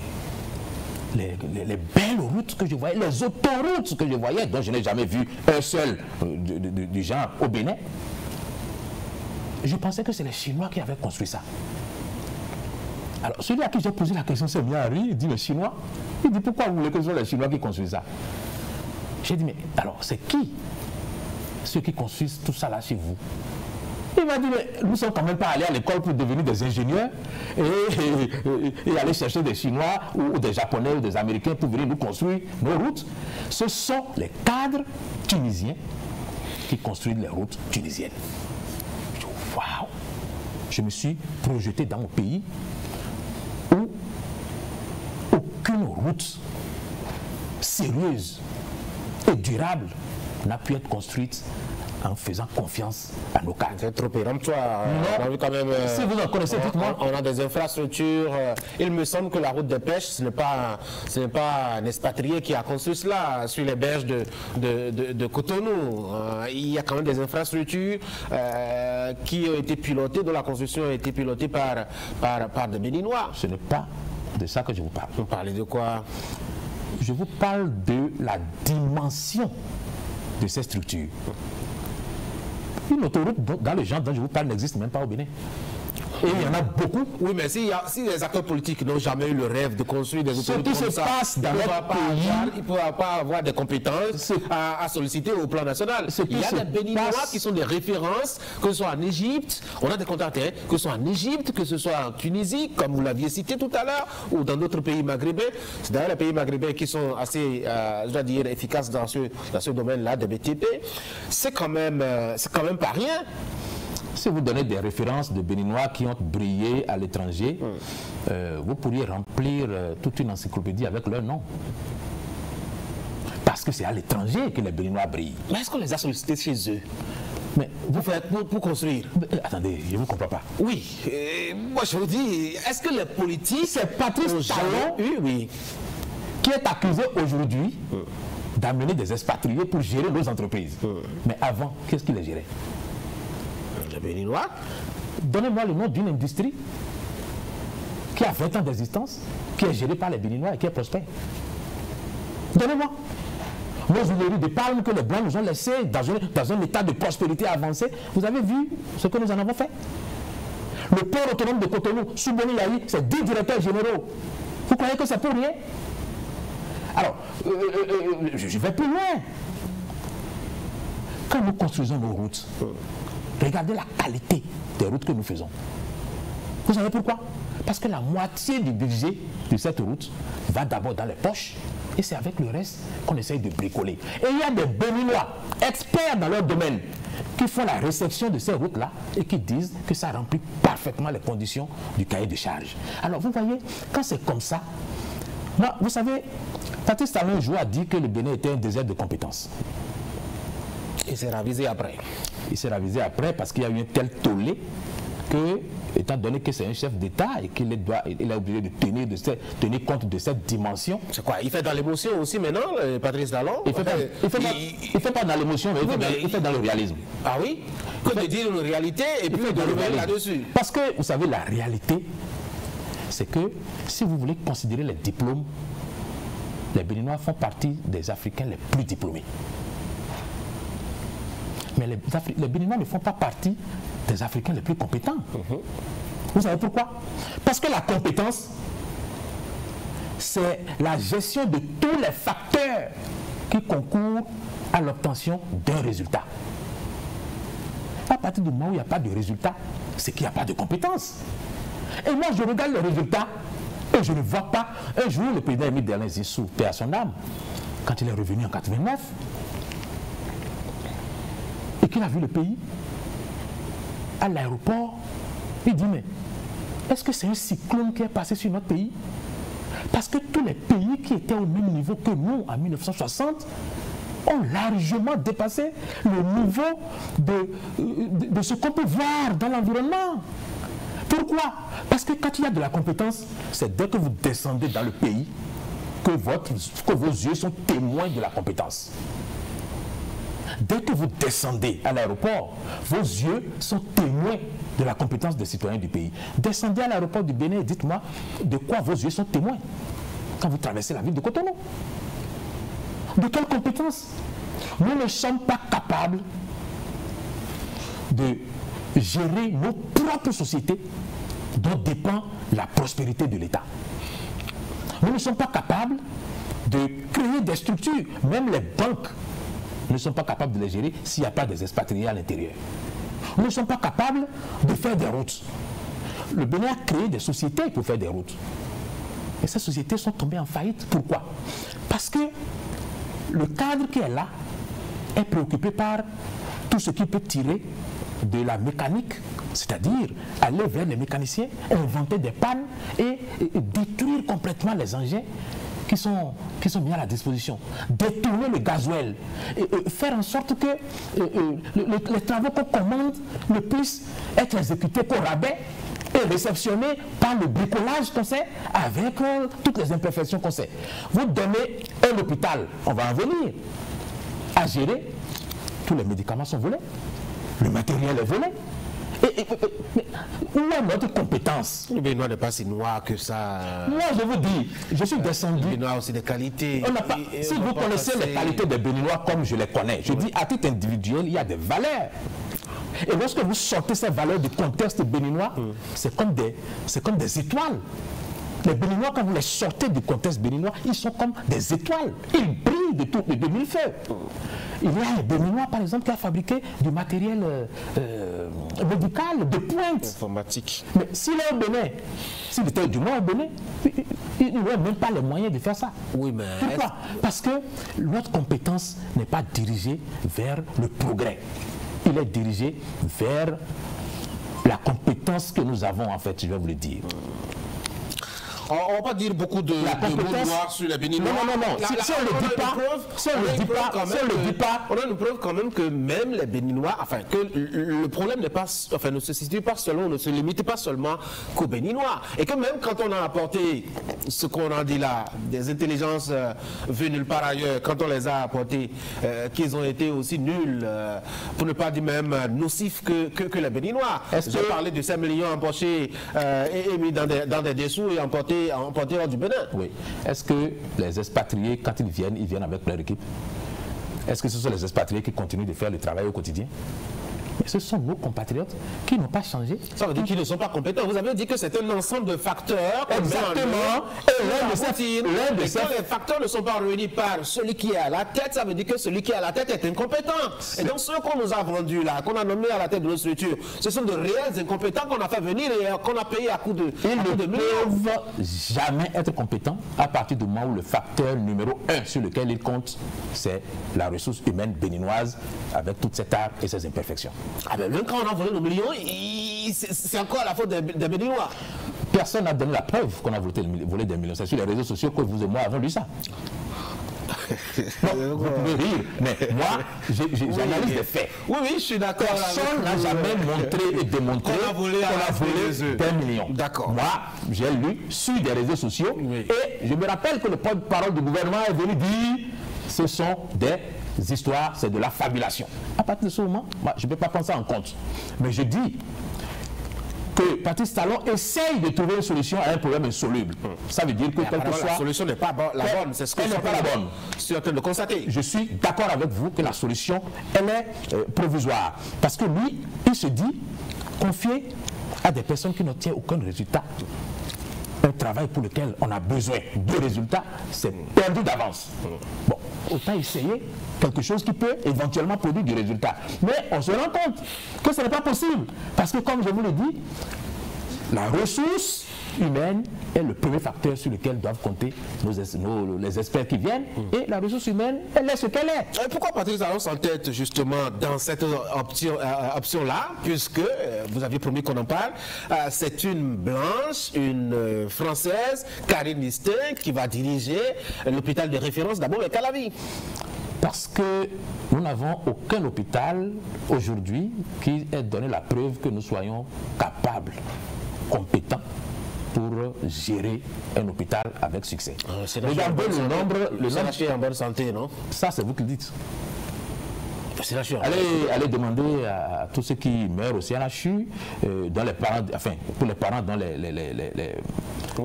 Speaker 2: belles routes que je voyais, les autoroutes que je voyais, dont je n'ai jamais vu un seul du genre au Bénin, je pensais que c'est les Chinois qui avaient construit ça. Alors, celui à qui j'ai posé la question s'est mis à rire, il dit, les Chinois? Il dit, pourquoi vous voulez que ce soit les Chinois qui construisent ça? J'ai dit, mais alors, c'est qui ceux qui construisent tout ça là chez vous? Il m'a dit, mais nous ne sommes quand même pas allés à l'école pour devenir des ingénieurs et aller chercher des Chinois ou des Japonais ou des Américains pour venir nous construire nos routes. Ce sont les cadres tunisiens qui construisent les routes tunisiennes. Waouh! Je me suis projeté dans mon pays où aucune route sérieuse et durable n'a pu être construite en faisant confiance à nos cadres.
Speaker 1: C'est trop péremptoire. On a vu quand même,
Speaker 2: si vous en connaissez, dites-moi.
Speaker 1: On a des infrastructures. Il me semble que la route des pêches, ce n'est pas un expatrié qui a construit cela sur les berges de Cotonou. Il y a quand même des infrastructures qui ont été pilotées, dont la construction a été pilotée par des Béninois.
Speaker 2: Ce n'est pas de ça que je vous parle.
Speaker 1: Vous parlez de quoi?
Speaker 2: Je vous parle de la dimension de ces structures. Une autoroute dans le genre dont je vous parle n'existe même pas au Bénin. Et il y en a beaucoup.
Speaker 1: Oui, mais si les acteurs politiques n'ont jamais eu le rêve de construire des autoroutes comme ça,
Speaker 2: passe dans notre pays,
Speaker 1: ils ne pourront pas avoir des compétences à solliciter au plan national. Il y a des Béninois qui sont des références, que ce soit en Égypte, on a des contacts, que ce soit en Égypte, que ce soit en Tunisie, comme vous l'aviez cité tout à l'heure, ou dans d'autres pays maghrébins. C'est d'ailleurs les pays maghrébins qui sont assez, je dois dire, efficaces dans ce domaine-là de BTP. C'est quand même pas rien.
Speaker 2: Si vous donnez des références de Béninois qui ont brillé à l'étranger, vous pourriez remplir toute une encyclopédie avec leur nom. Parce que c'est à l'étranger que les Béninois brillent.
Speaker 1: Mais est-ce qu'on les a sollicités chez eux?
Speaker 2: Mais
Speaker 1: vous faites pour construire?
Speaker 2: Attendez, je ne vous comprends pas.
Speaker 1: Oui, moi je vous dis, est-ce que les politiques...
Speaker 2: C'est Patrice Talon
Speaker 1: oui,
Speaker 2: qui est accusé aujourd'hui d'amener des expatriés pour gérer nos entreprises. Mais avant, qu'est-ce qui les gérait?
Speaker 1: Les Béninois.
Speaker 2: Donnez-moi le nom d'une industrie qui a 20 ans d'existence, qui est gérée par les Béninois et qui est prospère. Donnez-moi. Nos huileries de palme que les Blancs nous ont laissées dans un état de prospérité avancé. Vous avez vu ce que nous en avons fait? Le port autonome de Cotonou, sous Boni Yahi, c'est 10 directeurs généraux. Vous croyez que c'est pour rien? Alors, je vais plus loin. Quand nous construisons nos routes, regardez la qualité des routes que nous faisons. Vous savez pourquoi? Parce que la moitié du budget de cette route va d'abord dans les poches et c'est avec le reste qu'on essaye de bricoler. Et il y a des Béninois, experts dans leur domaine, qui font la réception de ces routes-là et qui disent que ça remplit parfaitement les conditions du cahier de charge. Alors vous voyez, quand c'est comme ça, moi, vous savez, Patrice Talon un jour a dit que le Bénin était un désert de compétences.
Speaker 1: Il s'est ravisé après.
Speaker 2: Il s'est ravisé après parce qu'il y a eu un tel tollé que, étant donné que c'est un chef d'État et qu'il est obligé de tenir compte de cette dimension.
Speaker 1: C'est quoi? Il fait dans l'émotion aussi maintenant, Patrice Talon?
Speaker 2: Il ne fait pas dans l'émotion, mais il fait dans le réalisme.
Speaker 1: Ah oui? Que de dire une réalité et puis de revenir là-dessus.
Speaker 2: Parce que, vous savez, la réalité, c'est que si vous voulez considérer les diplômes, les Béninois font partie des Africains les plus diplômés. Mais les Béninois ne font pas partie des Africains les plus compétents. Vous savez pourquoi? Parce que la compétence, c'est la gestion de tous les facteurs qui concourent à l'obtention d'un résultat. À partir du moment où il n'y a pas de résultat, c'est qu'il n'y a pas de compétence. Et moi, je regarde le résultat et je ne vois pas. Un jour, le président Émile Derlin Zissou, paix à son âme, quand il est revenu en 89, et qu'il a vu le pays, à l'aéroport, il dit, mais est-ce que c'est un cyclone qui est passé sur notre pays? Parce que tous les pays qui étaient au même niveau que nous en 1960 ont largement dépassé le niveau de ce qu'on peut voir dans l'environnement. Pourquoi? Parce que quand il y a de la compétence, c'est dès que vous descendez dans le pays que vos yeux sont témoins de la compétence. Dès que vous descendez à l'aéroport, vos yeux sont témoins de la compétence des citoyens du pays. Descendez à l'aéroport du Bénin et dites-moi de quoi vos yeux sont témoins quand vous traversez la ville de Cotonou. De quelle compétence? Nous ne sommes pas capables de gérer nos propres sociétés dont dépend la prospérité de l'État. Nous ne sommes pas capables de créer des structures, même les banques ne sont pas capables de les gérer s'il n'y a pas des expatriés à l'intérieur. Nous ne sommes pas capables de faire des routes. Le Bénin a créé des sociétés pour faire des routes. Et ces sociétés sont tombées en faillite. Pourquoi? Parce que le cadre qui est là est préoccupé par tout ce qui peut tirer de la mécanique, c'est-à-dire aller vers les mécaniciens, inventer des pannes et détruire complètement les engins qui sont mis à la disposition, détourner le gasoil, et faire en sorte que les travaux qu'on commande ne puissent être exécutés qu'au rabais et réceptionnés par le bricolage qu'on sait, avec toutes les imperfections qu'on sait. Vous donnez un hôpital, on va en venir, à gérer, tous les médicaments sont volés, le matériel est volé. Mais où est notre compétence?
Speaker 1: Le Béninois n'est pas si noir que ça.
Speaker 2: Moi, je vous dis, je suis descendu.
Speaker 1: Le Béninois a aussi des qualités.
Speaker 2: Si vous connaissez les qualités des Béninois comme je les connais, je dis à titre individuel, il y a des valeurs. Et lorsque vous sortez ces valeurs du contexte béninois, c'est comme des étoiles. Les Béninois, quand vous les sortez du contexte béninois, ils sont comme des étoiles. Ils brillent de mille feux. Il y a un Béninois, par exemple, qui a fabriqué du matériel médical de pointe.
Speaker 1: Informatique.
Speaker 2: Mais s'il est au Bénin, s'il était du moins au Bénin, il n'aurait même pas les moyens de faire ça.
Speaker 1: Oui, mais...
Speaker 2: Pourquoi? Parce que notre compétence n'est pas dirigée vers le progrès. Il est dirigé vers la compétence que nous avons, en fait, je vais vous le dire.
Speaker 1: on va pas dire beaucoup de mots noirs sur les Béninois.
Speaker 2: Non. Si on ne le dit pas,
Speaker 1: on a une preuve quand même que même les Béninois, enfin, que le problème n'est pas, enfin, ne se situe pas seulement, ne se limite pas seulement qu'aux Béninois. Et que même quand on a apporté ce qu'on a dit là, des intelligences venues nulle part ailleurs, quand on les a apportées, qu'ils ont été aussi nuls, pour ne pas dire même nocifs que les Béninois. J'ai parlé de 5 millions empochés et mis dans des dessous et emportés hors du Bénin.
Speaker 2: Oui. Est-ce que les expatriés, quand ils viennent avec leur équipe? Est-ce que ce sont les expatriés qui continuent de faire le travail au quotidien? Mais ce sont nos compatriotes qui n'ont pas changé.
Speaker 1: Ça veut dire qu'ils ne sont pas compétents. Vous avez dit que c'est un ensemble de facteurs.
Speaker 2: Exactement.
Speaker 1: Et quand les facteurs ne sont pas réunis par celui qui est à la tête, ça veut dire que celui qui est à la tête est incompétent. Et donc ceux qu'on nous a vendus là, qu'on a nommés à la tête de nos structures, ce sont de réels incompétents qu'on a fait venir et qu'on a payé à coup de
Speaker 2: millions. Ils ne peuvent jamais être compétents à partir du moment où le facteur numéro 1 sur lequel ils comptent, c'est la ressource humaine béninoise avec toute cette art et ses imperfections.
Speaker 1: Ah ben même quand on a volé nos millions, c'est encore la faute des Béninois.
Speaker 2: Personne n'a donné la preuve qu'on a volé des millions. C'est sur les réseaux sociaux que vous et moi avons lu ça. Bon, vous pouvez rire, mais moi, j'analyse les faits.
Speaker 1: Oui, je suis d'accord.
Speaker 2: Personne n'a jamais montré et démontré qu'on a volé des millions.
Speaker 1: D'accord.
Speaker 2: Moi, j'ai lu sur des réseaux sociaux et je me rappelle que le porte-parole du gouvernement est venu dire ce sont des histoires, c'est de la fabulation. À partir de ce moment, moi, je ne peux pas prendre ça en compte. Mais je dis que Patrice Talon essaye de trouver une solution à un problème insoluble. Ça veut dire que quelle que soit...
Speaker 1: La solution n'est pas la bonne, c'est ce que
Speaker 2: n'est pas la bonne.
Speaker 1: Je suis en train de constater.
Speaker 2: Je suis d'accord avec vous que la solution, elle est provisoire. Parce que lui, il se dit confier à des personnes qui n'obtiennent aucun résultat. Un travail pour lequel on a besoin de résultats, c'est perdu d'avance. Bon, autant essayer quelque chose qui peut éventuellement produire du résultat. Mais on se rend compte que ce n'est pas possible. Parce que comme je vous l'ai dit, la ressource humaine est le premier facteur sur lequel doivent compter les experts qui viennent. Et la ressource humaine, elle est ce qu'elle est.
Speaker 1: Et pourquoi Patrice Talon s'entête justement dans cette option-là, puisque vous aviez promis qu'on en parle, c'est une blanche, une française, Karine Listin, qui va diriger l'hôpital de référence d'abord avec Calavi.
Speaker 2: Parce que nous n'avons aucun hôpital aujourd'hui qui ait donné la preuve que nous soyons capables, compétents, pour gérer un hôpital avec succès.
Speaker 1: Regardez le nombre est en bonne santé, non?
Speaker 2: Ça, c'est vous qui le dites. Allez demander à tous ceux qui meurent au CNHU, dans les parents, enfin, pour les parents, dans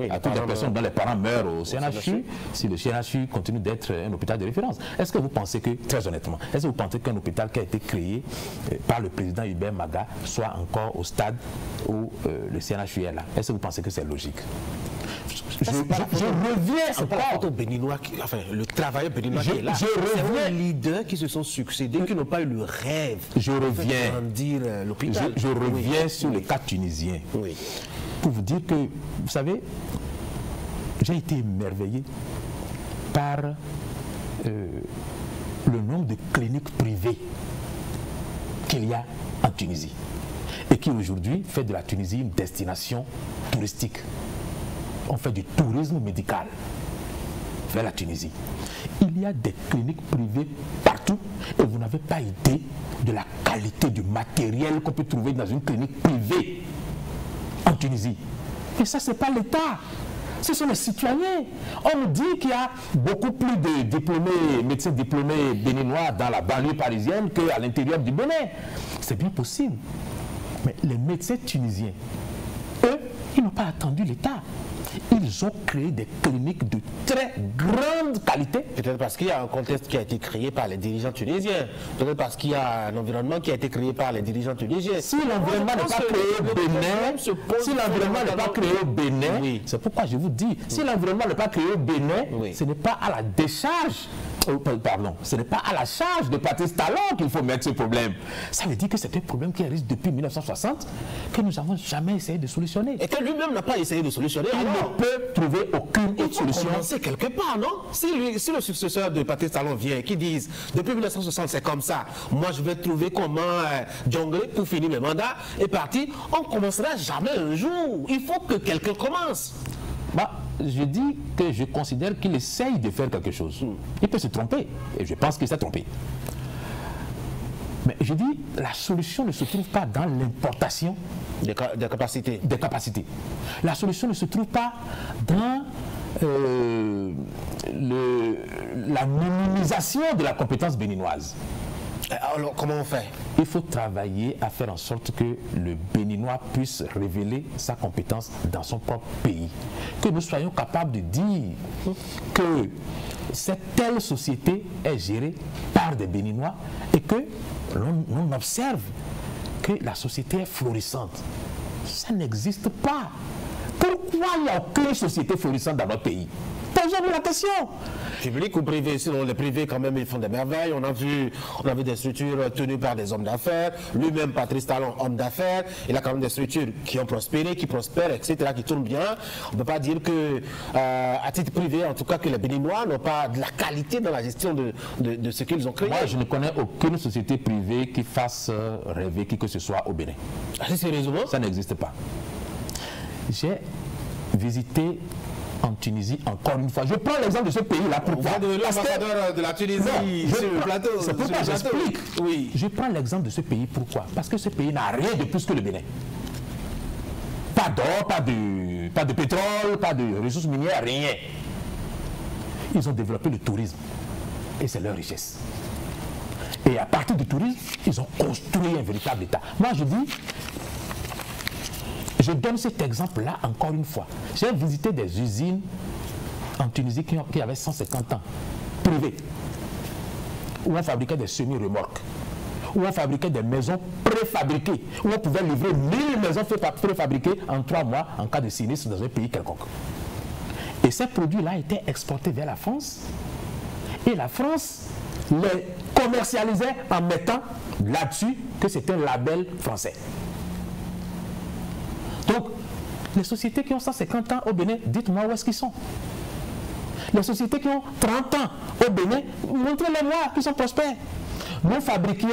Speaker 2: à toutes les personnes dont les parents meurent au CNHU, si le CNHU continue d'être un hôpital de référence. Est-ce que vous pensez que, très honnêtement, est-ce que vous pensez qu'un hôpital qui a été créé par le président Hubert Maga soit encore au stade où le CNHU est là? Est-ce que vous pensez que c'est logique? Je reviens encore
Speaker 1: au Béninois, enfin le travailleur béninois qui est là. C'est les leaders qui se sont succédés, qui n'ont pas eu le rêve de grandir l'hôpital.
Speaker 2: Je reviens sur le cas tunisien.
Speaker 1: Oui.
Speaker 2: Pour vous dire que, vous savez, j'ai été émerveillé par le nombre de cliniques privées qu'il y a en Tunisie et qui aujourd'hui fait de la Tunisie une destination touristique. On fait du tourisme médical vers la Tunisie. Il y a des cliniques privées partout et vous n'avez pas idée de la qualité du matériel qu'on peut trouver dans une clinique privée en Tunisie. Et ça, ce n'est pas l'État. Ce sont les citoyens. On nous dit qu'il y a beaucoup plus de médecins diplômés béninois dans la banlieue parisienne qu'à l'intérieur du Bénin. C'est bien possible. Mais les médecins tunisiens, eux, ils n'ont pas attendu l'État. Ils ont créé des cliniques de très grande qualité.
Speaker 1: Peut-être parce qu'il y a un contexte qui a été créé par les dirigeants tunisiens. Peut-être parce qu'il y a un environnement qui a été créé par les dirigeants tunisiens.
Speaker 2: Si l'environnement n'est pas créé au Bénin, c'est pourquoi je vous dis, si l'environnement n'est pas créé au Bénin, ce n'est pas à la décharge. Pardon, ce n'est pas à la charge de Patrice Talon qu'il faut mettre ce problème. Ça veut dire que c'est un problème qui existe depuis 1960 que nous n'avons jamais essayé de solutionner.
Speaker 1: Et que lui-même n'a pas essayé de solutionner.
Speaker 2: Il ne peut trouver aucune autre solution.
Speaker 1: Il faut commencer quelque part, non? Si le successeur de Patrice Talon vient et qui dise depuis 1960 c'est comme ça, moi je vais trouver comment jongler pour finir mes mandats et partir, on ne commencera jamais un jour. Il faut que quelqu'un commence.
Speaker 2: Bah, je dis que je considère qu'il essaye de faire quelque chose. Il peut se tromper, et je pense qu'il s'est trompé. Mais je dis, la solution ne se trouve pas dans l'importation
Speaker 1: des capacités.
Speaker 2: La solution ne se trouve pas dans la minimisation de la compétence béninoise.
Speaker 1: Alors, comment on fait?
Speaker 2: Il faut travailler à faire en sorte que le Béninois puisse révéler sa compétence dans son propre pays. Que nous soyons capables de dire que cette telle société est gérée par des Béninois et que l'on observe que la société est florissante. Ça n'existe pas. Pourquoi il n'y a aucune société florissante dans notre pays? Posons-nous la question.
Speaker 1: Public ou privé? Sinon, les privés, quand même, ils font des merveilles. On a vu des structures tenues par des hommes d'affaires. Lui-même, Patrice Talon, homme d'affaires. Il a quand même des structures qui ont prospéré, qui prospèrent, etc., qui tournent bien. On ne peut pas dire que, à titre privé, en tout cas, que les Béninois n'ont pas de la qualité dans la gestion de ce qu'ils ont créé.
Speaker 2: Moi, je ne connais aucune société privée qui fasse rêver qui que ce soit au Bénin.
Speaker 1: Assez sérieusement?
Speaker 2: Ça n'existe pas. J'ai visité en Tunisie encore une fois. Je prends l'exemple de ce pays-là. Pourquoi?
Speaker 1: De l'ambassadeur de la Tunisie sur le plateau.
Speaker 2: C'est pourquoi j'explique.
Speaker 1: Oui.
Speaker 2: Je prends l'exemple de ce pays. Pourquoi? Parce que ce pays n'a rien de plus que le Bénin. Pas d'or, pas de pétrole, pas de ressources minières, rien. Ils ont développé le tourisme. Et c'est leur richesse. Et à partir du tourisme, ils ont construit un véritable État. Moi, je dis... Je donne cet exemple-là encore une fois. J'ai visité des usines en Tunisie qui avaient 150 ans, privées, où on fabriquait des semi-remorques, où on fabriquait des maisons préfabriquées, où on pouvait livrer 1000 maisons préfabriquées en 3 mois en cas de sinistre dans un pays quelconque. Et ces produits-là étaient exportés vers la France, et la France les commercialisait en mettant là-dessus que c'était un label français. Donc, les sociétés qui ont 150 ans au Bénin, dites-moi où est-ce qu'ils sont. Les sociétés qui ont 30 ans au Bénin, montrez-les-moi qu'ils sont prospères. Nous fabriquions,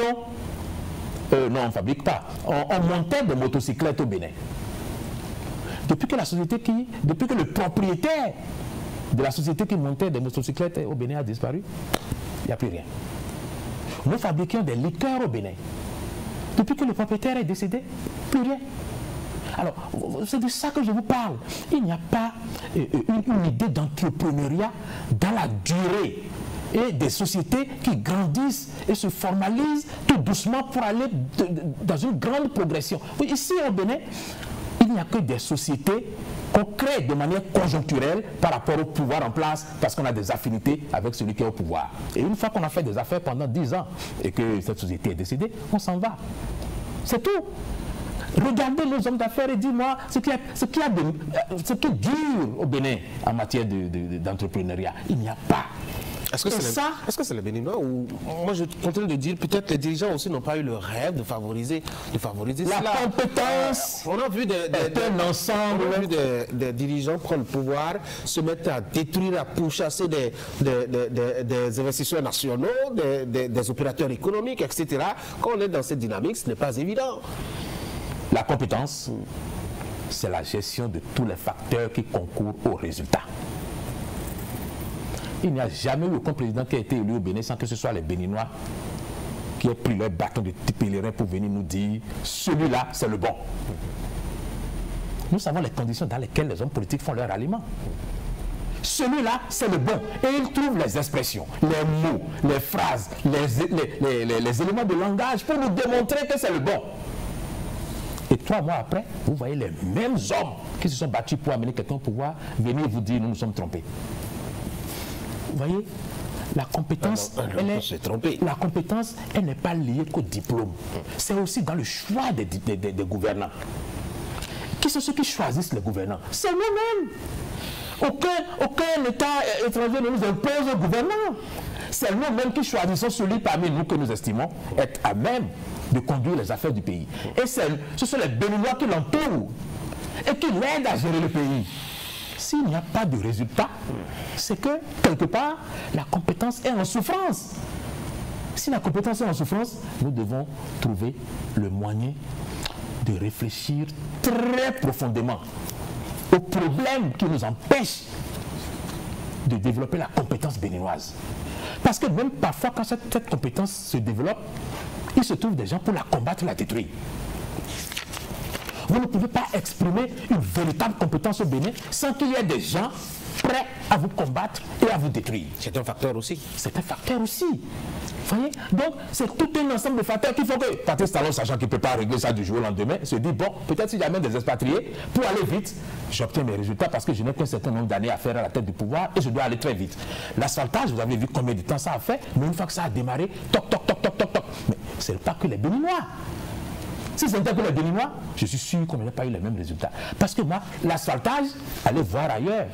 Speaker 2: non on ne fabrique pas, on montait des motocyclettes au Bénin. Depuis que le propriétaire de la société qui montait des motocyclettes au Bénin a disparu, il n'y a plus rien. Nous fabriquions des liqueurs au Bénin. Depuis que le propriétaire est décédé, plus rien. Alors, c'est de ça que je vous parle. Il n'y a pas une idée d'entrepreneuriat dans la durée et des sociétés qui grandissent et se formalisent tout doucement pour aller dans une grande progression. Oui, ici au Bénin, il n'y a que des sociétés qu'on crée de manière conjoncturelle par rapport au pouvoir en place parce qu'on a des affinités avec celui qui est au pouvoir. Et une fois qu'on a fait des affaires pendant 10 ans et que cette société est décédée, on s'en va. C'est tout. Regardez nos hommes d'affaires et dis-moi ce qui est dur au Bénin en matière d'entrepreneuriat. Il n'y a pas.
Speaker 1: Est-ce que c'est les Béninois ou moi je continue de dire peut-être les dirigeants aussi n'ont pas eu le rêve de favoriser cela.
Speaker 2: La compétence.
Speaker 1: On a vu des dirigeants prendre le pouvoir, se mettre à détruire, à pourchasser des investisseurs nationaux, des opérateurs économiques, etc. Quand on est dans cette dynamique, ce n'est pas évident.
Speaker 2: La compétence, c'est la gestion de tous les facteurs qui concourent au résultat. Il n'y a jamais eu aucun président qui a été élu au Bénin sans que ce soit les Béninois qui aient pris leur bâton de pèlerin pour venir nous dire « celui-là, c'est le bon ». Nous savons les conditions dans lesquelles les hommes politiques font leur aliment. Celui-là, c'est le bon. Et ils trouvent les expressions, les mots, les phrases, les éléments de langage pour nous démontrer que c'est le bon. Et 3 mois après, vous voyez les mêmes hommes qui se sont battus pour amener quelqu'un au pouvoir venir vous dire nous nous sommes trompés. Vous voyez, la compétence, la compétence, elle n'est pas liée qu'au diplôme. C'est aussi dans le choix des gouvernants. Qui sont ceux qui choisissent les gouvernants? C'est nous-mêmes. Aucun État étranger ne nous impose un gouvernant. C'est nous-mêmes qui choisissons celui parmi nous que nous estimons être à même de conduire les affaires du pays. Et ce sont les Béninois qui l'entourent et qui l'aident à gérer le pays. S'il n'y a pas de résultat, c'est que, quelque part, la compétence est en souffrance. Si la compétence est en souffrance, nous devons trouver le moyen de réfléchir très profondément aux problèmes qui nous empêchent de développer la compétence béninoise. Parce que même parfois, quand cette compétence se développe, il se trouve des gens pour la combattre, la détruire. Vous ne pouvez pas exprimer une véritable compétence au Bénin sans qu'il y ait des gens prêts à vous combattre et à vous détruire.
Speaker 1: C'est un facteur aussi.
Speaker 2: C'est un facteur aussi. Vous voyez? Donc, c'est tout un ensemble de facteurs qu'il faut que Patrice Talon, sachant qu'il ne peut pas régler ça du jour au lendemain, se dit, bon, peut-être si j'amène des expatriés, pour aller vite, j'obtiens mes résultats parce que je n'ai qu'un certain nombre d'années à faire à la tête du pouvoir et je dois aller très vite. L'asphaltage, vous avez vu combien de temps ça a fait, mais une fois que ça a démarré, toc, toc, toc, toc, toc, toc. Mais ce n'est pas que les Béninois. Si c'était que les Béninois, je suis sûr qu'on n'aurait pas eu les mêmes résultats. Parce que moi, l'asphaltage, allez voir ailleurs.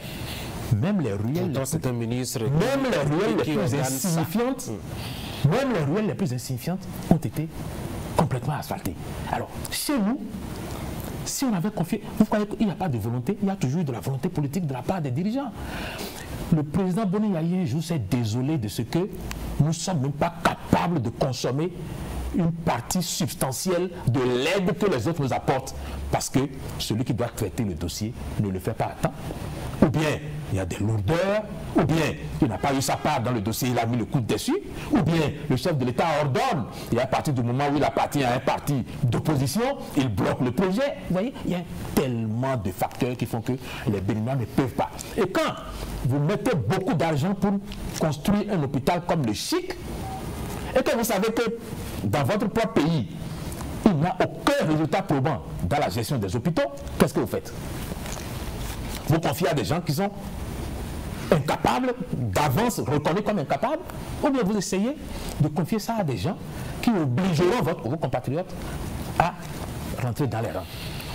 Speaker 2: Même les ruelles,
Speaker 1: c'est un ministre
Speaker 2: même les ruelles les plus insignifiantes, même les ruelles les plus insignifiantes ont été complètement asphaltées. Alors, chez nous, si on avait confié, vous croyez qu'il n'y a pas de volonté, il y a toujours de la volonté politique de la part des dirigeants. Le président Boni Yaye un jour s'est désolé de ce que nous ne sommes même pas capables de consommer une partie substantielle de l'aide que les autres nous apportent parce que celui qui doit traiter le dossier ne le fait pas à temps. Ou bien il y a des lourdeurs, ou bien il n'a pas eu sa part dans le dossier, il a mis le coup dessus, ou bien le chef de l'État ordonne, et à partir du moment où il appartient à un parti d'opposition, il bloque le projet. Vous voyez, il y a tellement de facteurs qui font que les Béninois ne peuvent pas. Et quand vous mettez beaucoup d'argent pour construire un hôpital comme le Chic, et que vous savez que dans votre propre pays, il n'y a aucun résultat probant dans la gestion des hôpitaux, qu'est-ce que vous faites? Vous confiez à des gens qui sont incapables, d'avance reconnus comme incapables, ou bien vous essayez de confier ça à des gens qui obligeront vos compatriotes à rentrer dans les rangs.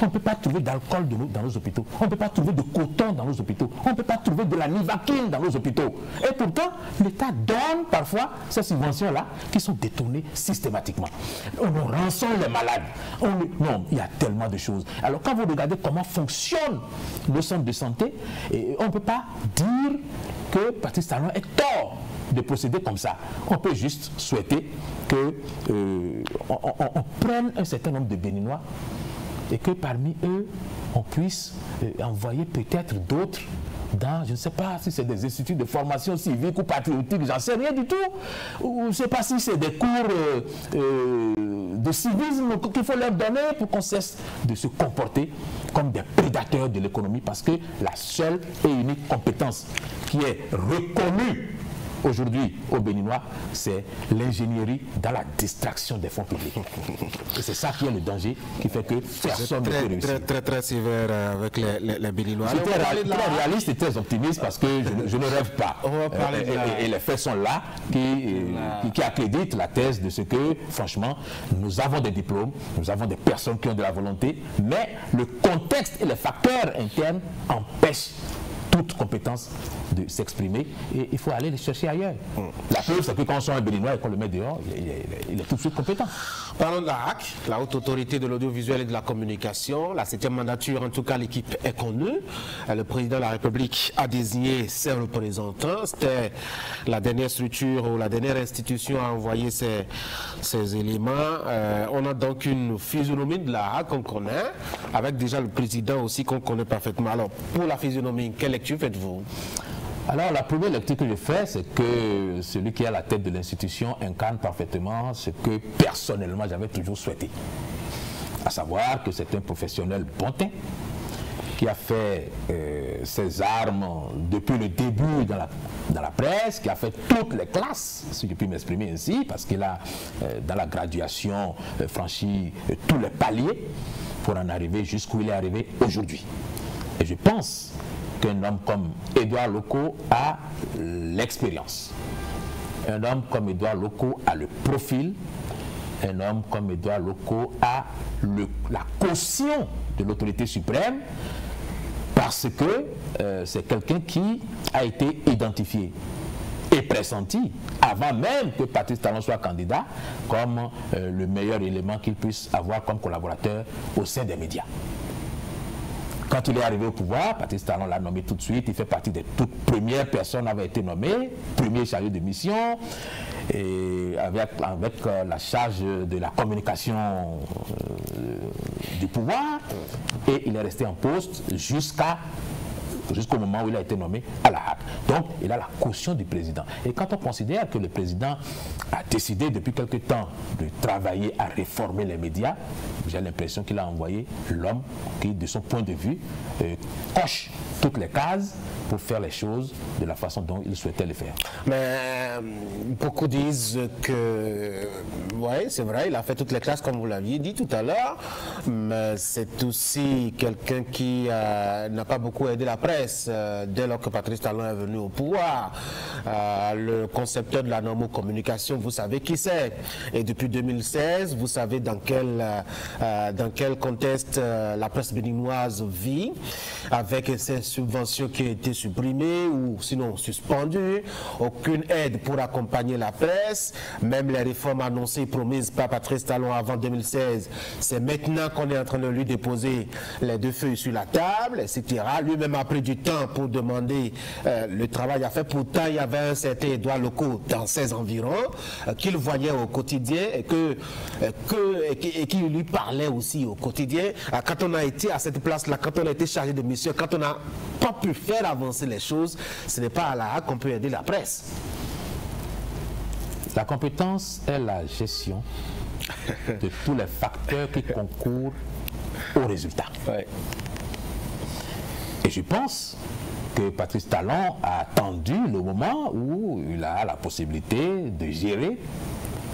Speaker 2: On ne peut pas trouver d'alcool dans nos hôpitaux. On ne peut pas trouver de coton dans nos hôpitaux. On ne peut pas trouver de la nivaquine dans nos hôpitaux. Et pourtant, l'État donne parfois ces subventions-là qui sont détournées systématiquement. On nous rançonne les malades. Non, il y a tellement de choses. Alors quand vous regardez comment fonctionne le centre de santé, on ne peut pas dire que Patrice Talon est tort de procéder comme ça. On peut juste souhaiter qu'on prenne un certain nombre de Béninois et que parmi eux, on puisse envoyer peut-être d'autres dans, je ne sais pas si c'est des instituts de formation civique ou patriotique, j'en sais rien du tout. Ou je ne sais pas si c'est des cours de civisme qu'il faut leur donner pour qu'on cesse de se comporter comme des prédateurs de l'économie, parce que la seule et unique compétence qui est reconnue aujourd'hui au Béninois, c'est l'ingénierie dans la distraction des fonds publics. Et c'est ça qui est le danger qui fait que personne ne peut réussir.
Speaker 1: Très sévère avec les Béninois.
Speaker 2: Je suis très réaliste et très optimiste parce que je ne rêve pas. Et les faits sont là qui accréditent la thèse de ce que, franchement, nous avons des diplômes, nous avons des personnes qui ont de la volonté, mais le contexte et les facteurs internes empêchent toute compétence de s'exprimer et il faut aller les chercher ailleurs. La preuve, c'est que quand on sort un Béninois et qu'on le met dehors, il est tout de suite compétent.
Speaker 1: Parlons de la HAC, la Haute Autorité de l'Audiovisuel et de la Communication. La 7e mandature, en tout cas, l'équipe est connue. Le président de la République a désigné ses représentants. C'était la dernière structure ou la dernière institution à envoyer ces éléments. On a donc une physionomie de la HAC qu'on connaît, avec déjà le président aussi qu'on connaît parfaitement. Alors, pour la physionomie, quelle lecture faites-vous?
Speaker 2: Alors, la première lecture que je fais, c'est que celui qui est à la tête de l'institution incarne parfaitement ce que personnellement j'avais toujours souhaité. À savoir que c'est un professionnel bon teint, qui a fait ses armes depuis le début dans la presse, qui a fait toutes les classes, si je puis m'exprimer ainsi, parce qu'il a, dans la graduation, franchi tous les paliers pour en arriver jusqu'où il est arrivé aujourd'hui. Et je pense qu'un homme comme Édouard Locaux a l'expérience. Un homme comme Édouard Locaux a le profil. Un homme comme Édouard Locaux a la caution de l'autorité suprême parce que c'est quelqu'un qui a été identifié et pressenti avant même que Patrice Talon soit candidat comme le meilleur élément qu'il puisse avoir comme collaborateur au sein des médias. Quand il est arrivé au pouvoir, Patrice Talon l'a nommé tout de suite. Il fait partie des toutes premières personnes qui avaient été nommées, premier chargé de mission. et avec la charge de la communication du pouvoir, et il est resté en poste jusqu'au moment où il a été nommé à la Hague. Donc, il a la caution du président. Et quand on considère que le président a décidé depuis quelque temps de travailler à réformer les médias, j'ai l'impression qu'il a envoyé l'homme qui, de son point de vue, coche toutes les cases pour faire les choses de la façon dont il souhaitait les faire.
Speaker 1: Mais beaucoup disent que, oui, c'est vrai, il a fait toutes les classes comme vous l'aviez dit tout à l'heure, mais c'est aussi quelqu'un qui n'a pas beaucoup aidé la presse dès lors que Patrice Talon est venu au pouvoir. Le concepteur de la normocommunication, vous savez qui c'est. Et depuis 2016, vous savez dans quel contexte la presse béninoise vit, avec ces subventions qui ont été supprimées ou sinon suspendues, aucune aide pour accompagner la presse, même les réformes annoncées et promises par Patrice Talon avant 2016, c'est maintenant qu'on est en train de lui déposer les deux feuilles sur la table, etc. Lui-même a pris du temps pour demander le travail à faire. Pourtant, il y avait un certain Édouard Locaux dans ses environs qu'il voyait au quotidien et qui lui parlait aussi au quotidien. Quand on a été à cette place-là, quand on a été chargé de mission, quand on n'a pas pu faire avancer les choses, ce n'est pas à la Hague qu'on peut aider la presse.
Speaker 2: La compétence est la gestion de tous les facteurs qui concourent au résultat.
Speaker 1: Ouais.
Speaker 2: Et je pense que Patrice Talon a attendu le moment où il a la possibilité de gérer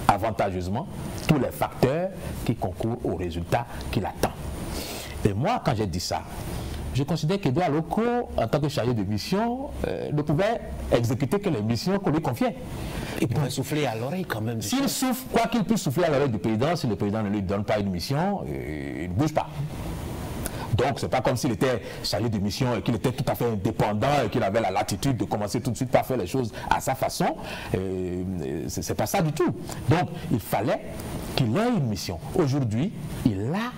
Speaker 2: avantageusement tous les facteurs qui concourent au résultat qu'il attend. Et moi, quand j'ai dit ça, je considère qu'Édouard Locaux, en tant que chargé de mission, ne pouvait exécuter que les missions qu'on lui confiait.
Speaker 1: Il pourrait souffler à l'oreille quand même.
Speaker 2: S'il souffle, quoi qu'il puisse souffler à l'oreille du président, si le président ne lui donne pas une mission, il ne bouge pas. Donc, ce n'est pas comme s'il était chargé de mission et qu'il était tout à fait indépendant et qu'il avait la latitude de commencer tout de suite par faire les choses à sa façon. Ce n'est pas ça du tout. Donc, il fallait qu'il ait une mission. Aujourd'hui, il a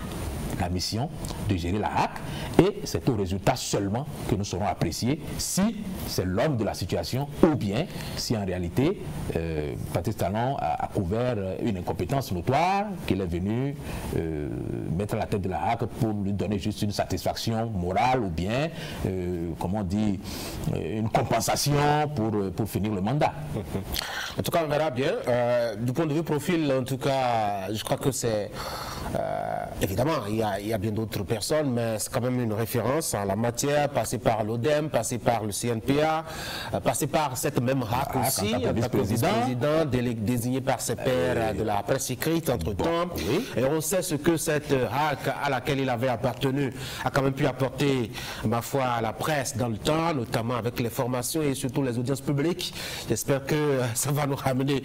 Speaker 2: la mission de gérer la Hague et c'est au résultat seulement que nous serons appréciés si c'est l'homme de la situation ou bien si en réalité Patrice Talon a couvert une incompétence notoire, qu'il est venu mettre à la tête de la Hague pour lui donner juste une satisfaction morale ou bien, comment on dit, une compensation pour finir le mandat.
Speaker 1: En tout cas, on verra bien. Du point de vue profil, en tout cas, je crois que c'est... évidemment, il y a bien d'autres personnes, mais c'est quand même une référence en la matière, passé par l'ODEM, passé par le CNPA, passé par cette même HAC aussi, en tant que vice-président, désigné par ses pairs de la presse écrite entre-temps. Oui. Et on sait ce que cette HAC à laquelle il avait appartenu a quand même pu apporter, ma foi, à la presse dans le temps, notamment avec les formations et surtout les audiences publiques. J'espère que ça va nous ramener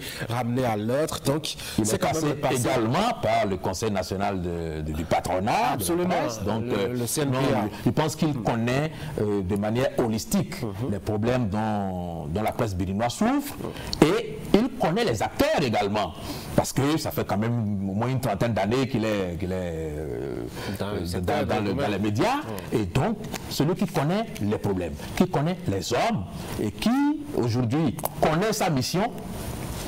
Speaker 1: à l'autre. Donc,
Speaker 2: c'est quand même également par le Conseil national du patronat.
Speaker 1: Absolument.
Speaker 2: De la presse. Donc,
Speaker 1: le CNPA.
Speaker 2: Je pense qu'il connaît de manière holistique les problèmes dont la presse béninoise souffre et il connaît les acteurs également. Parce que ça fait quand même au moins une trentaine d'années qu'il est dans les médias. Et donc, celui qui connaît les problèmes, qui connaît les hommes et qui, aujourd'hui, connaît sa mission,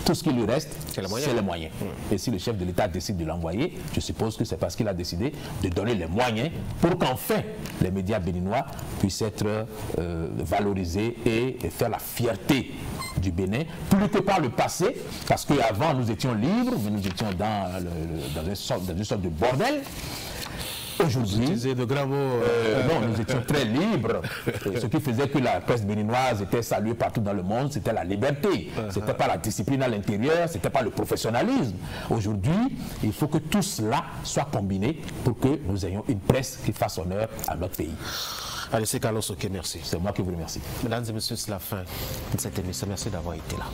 Speaker 2: tout ce qui lui reste, c'est les moyens. Et si le chef de l'État décide de l'envoyer, je suppose que c'est parce qu'il a décidé de donner les moyens pour qu'enfin les médias béninois puissent être valorisés et faire la fierté du Bénin, plus que par le passé, parce qu'avant nous étions libres, mais nous étions dans une sorte de bordel. Aujourd'hui, non, nous étions très libres. Ce qui faisait que la presse béninoise était saluée partout dans le monde, c'était la liberté. C'était pas la discipline à l'intérieur, c'était pas le professionnalisme. Aujourd'hui, il faut que tout cela soit combiné pour que nous ayons une presse qui fasse honneur à notre pays.
Speaker 1: Anissé Carlos Soké, merci.
Speaker 2: C'est moi qui vous remercie.
Speaker 1: Mesdames et messieurs, c'est la fin de cette émission. Merci d'avoir été là.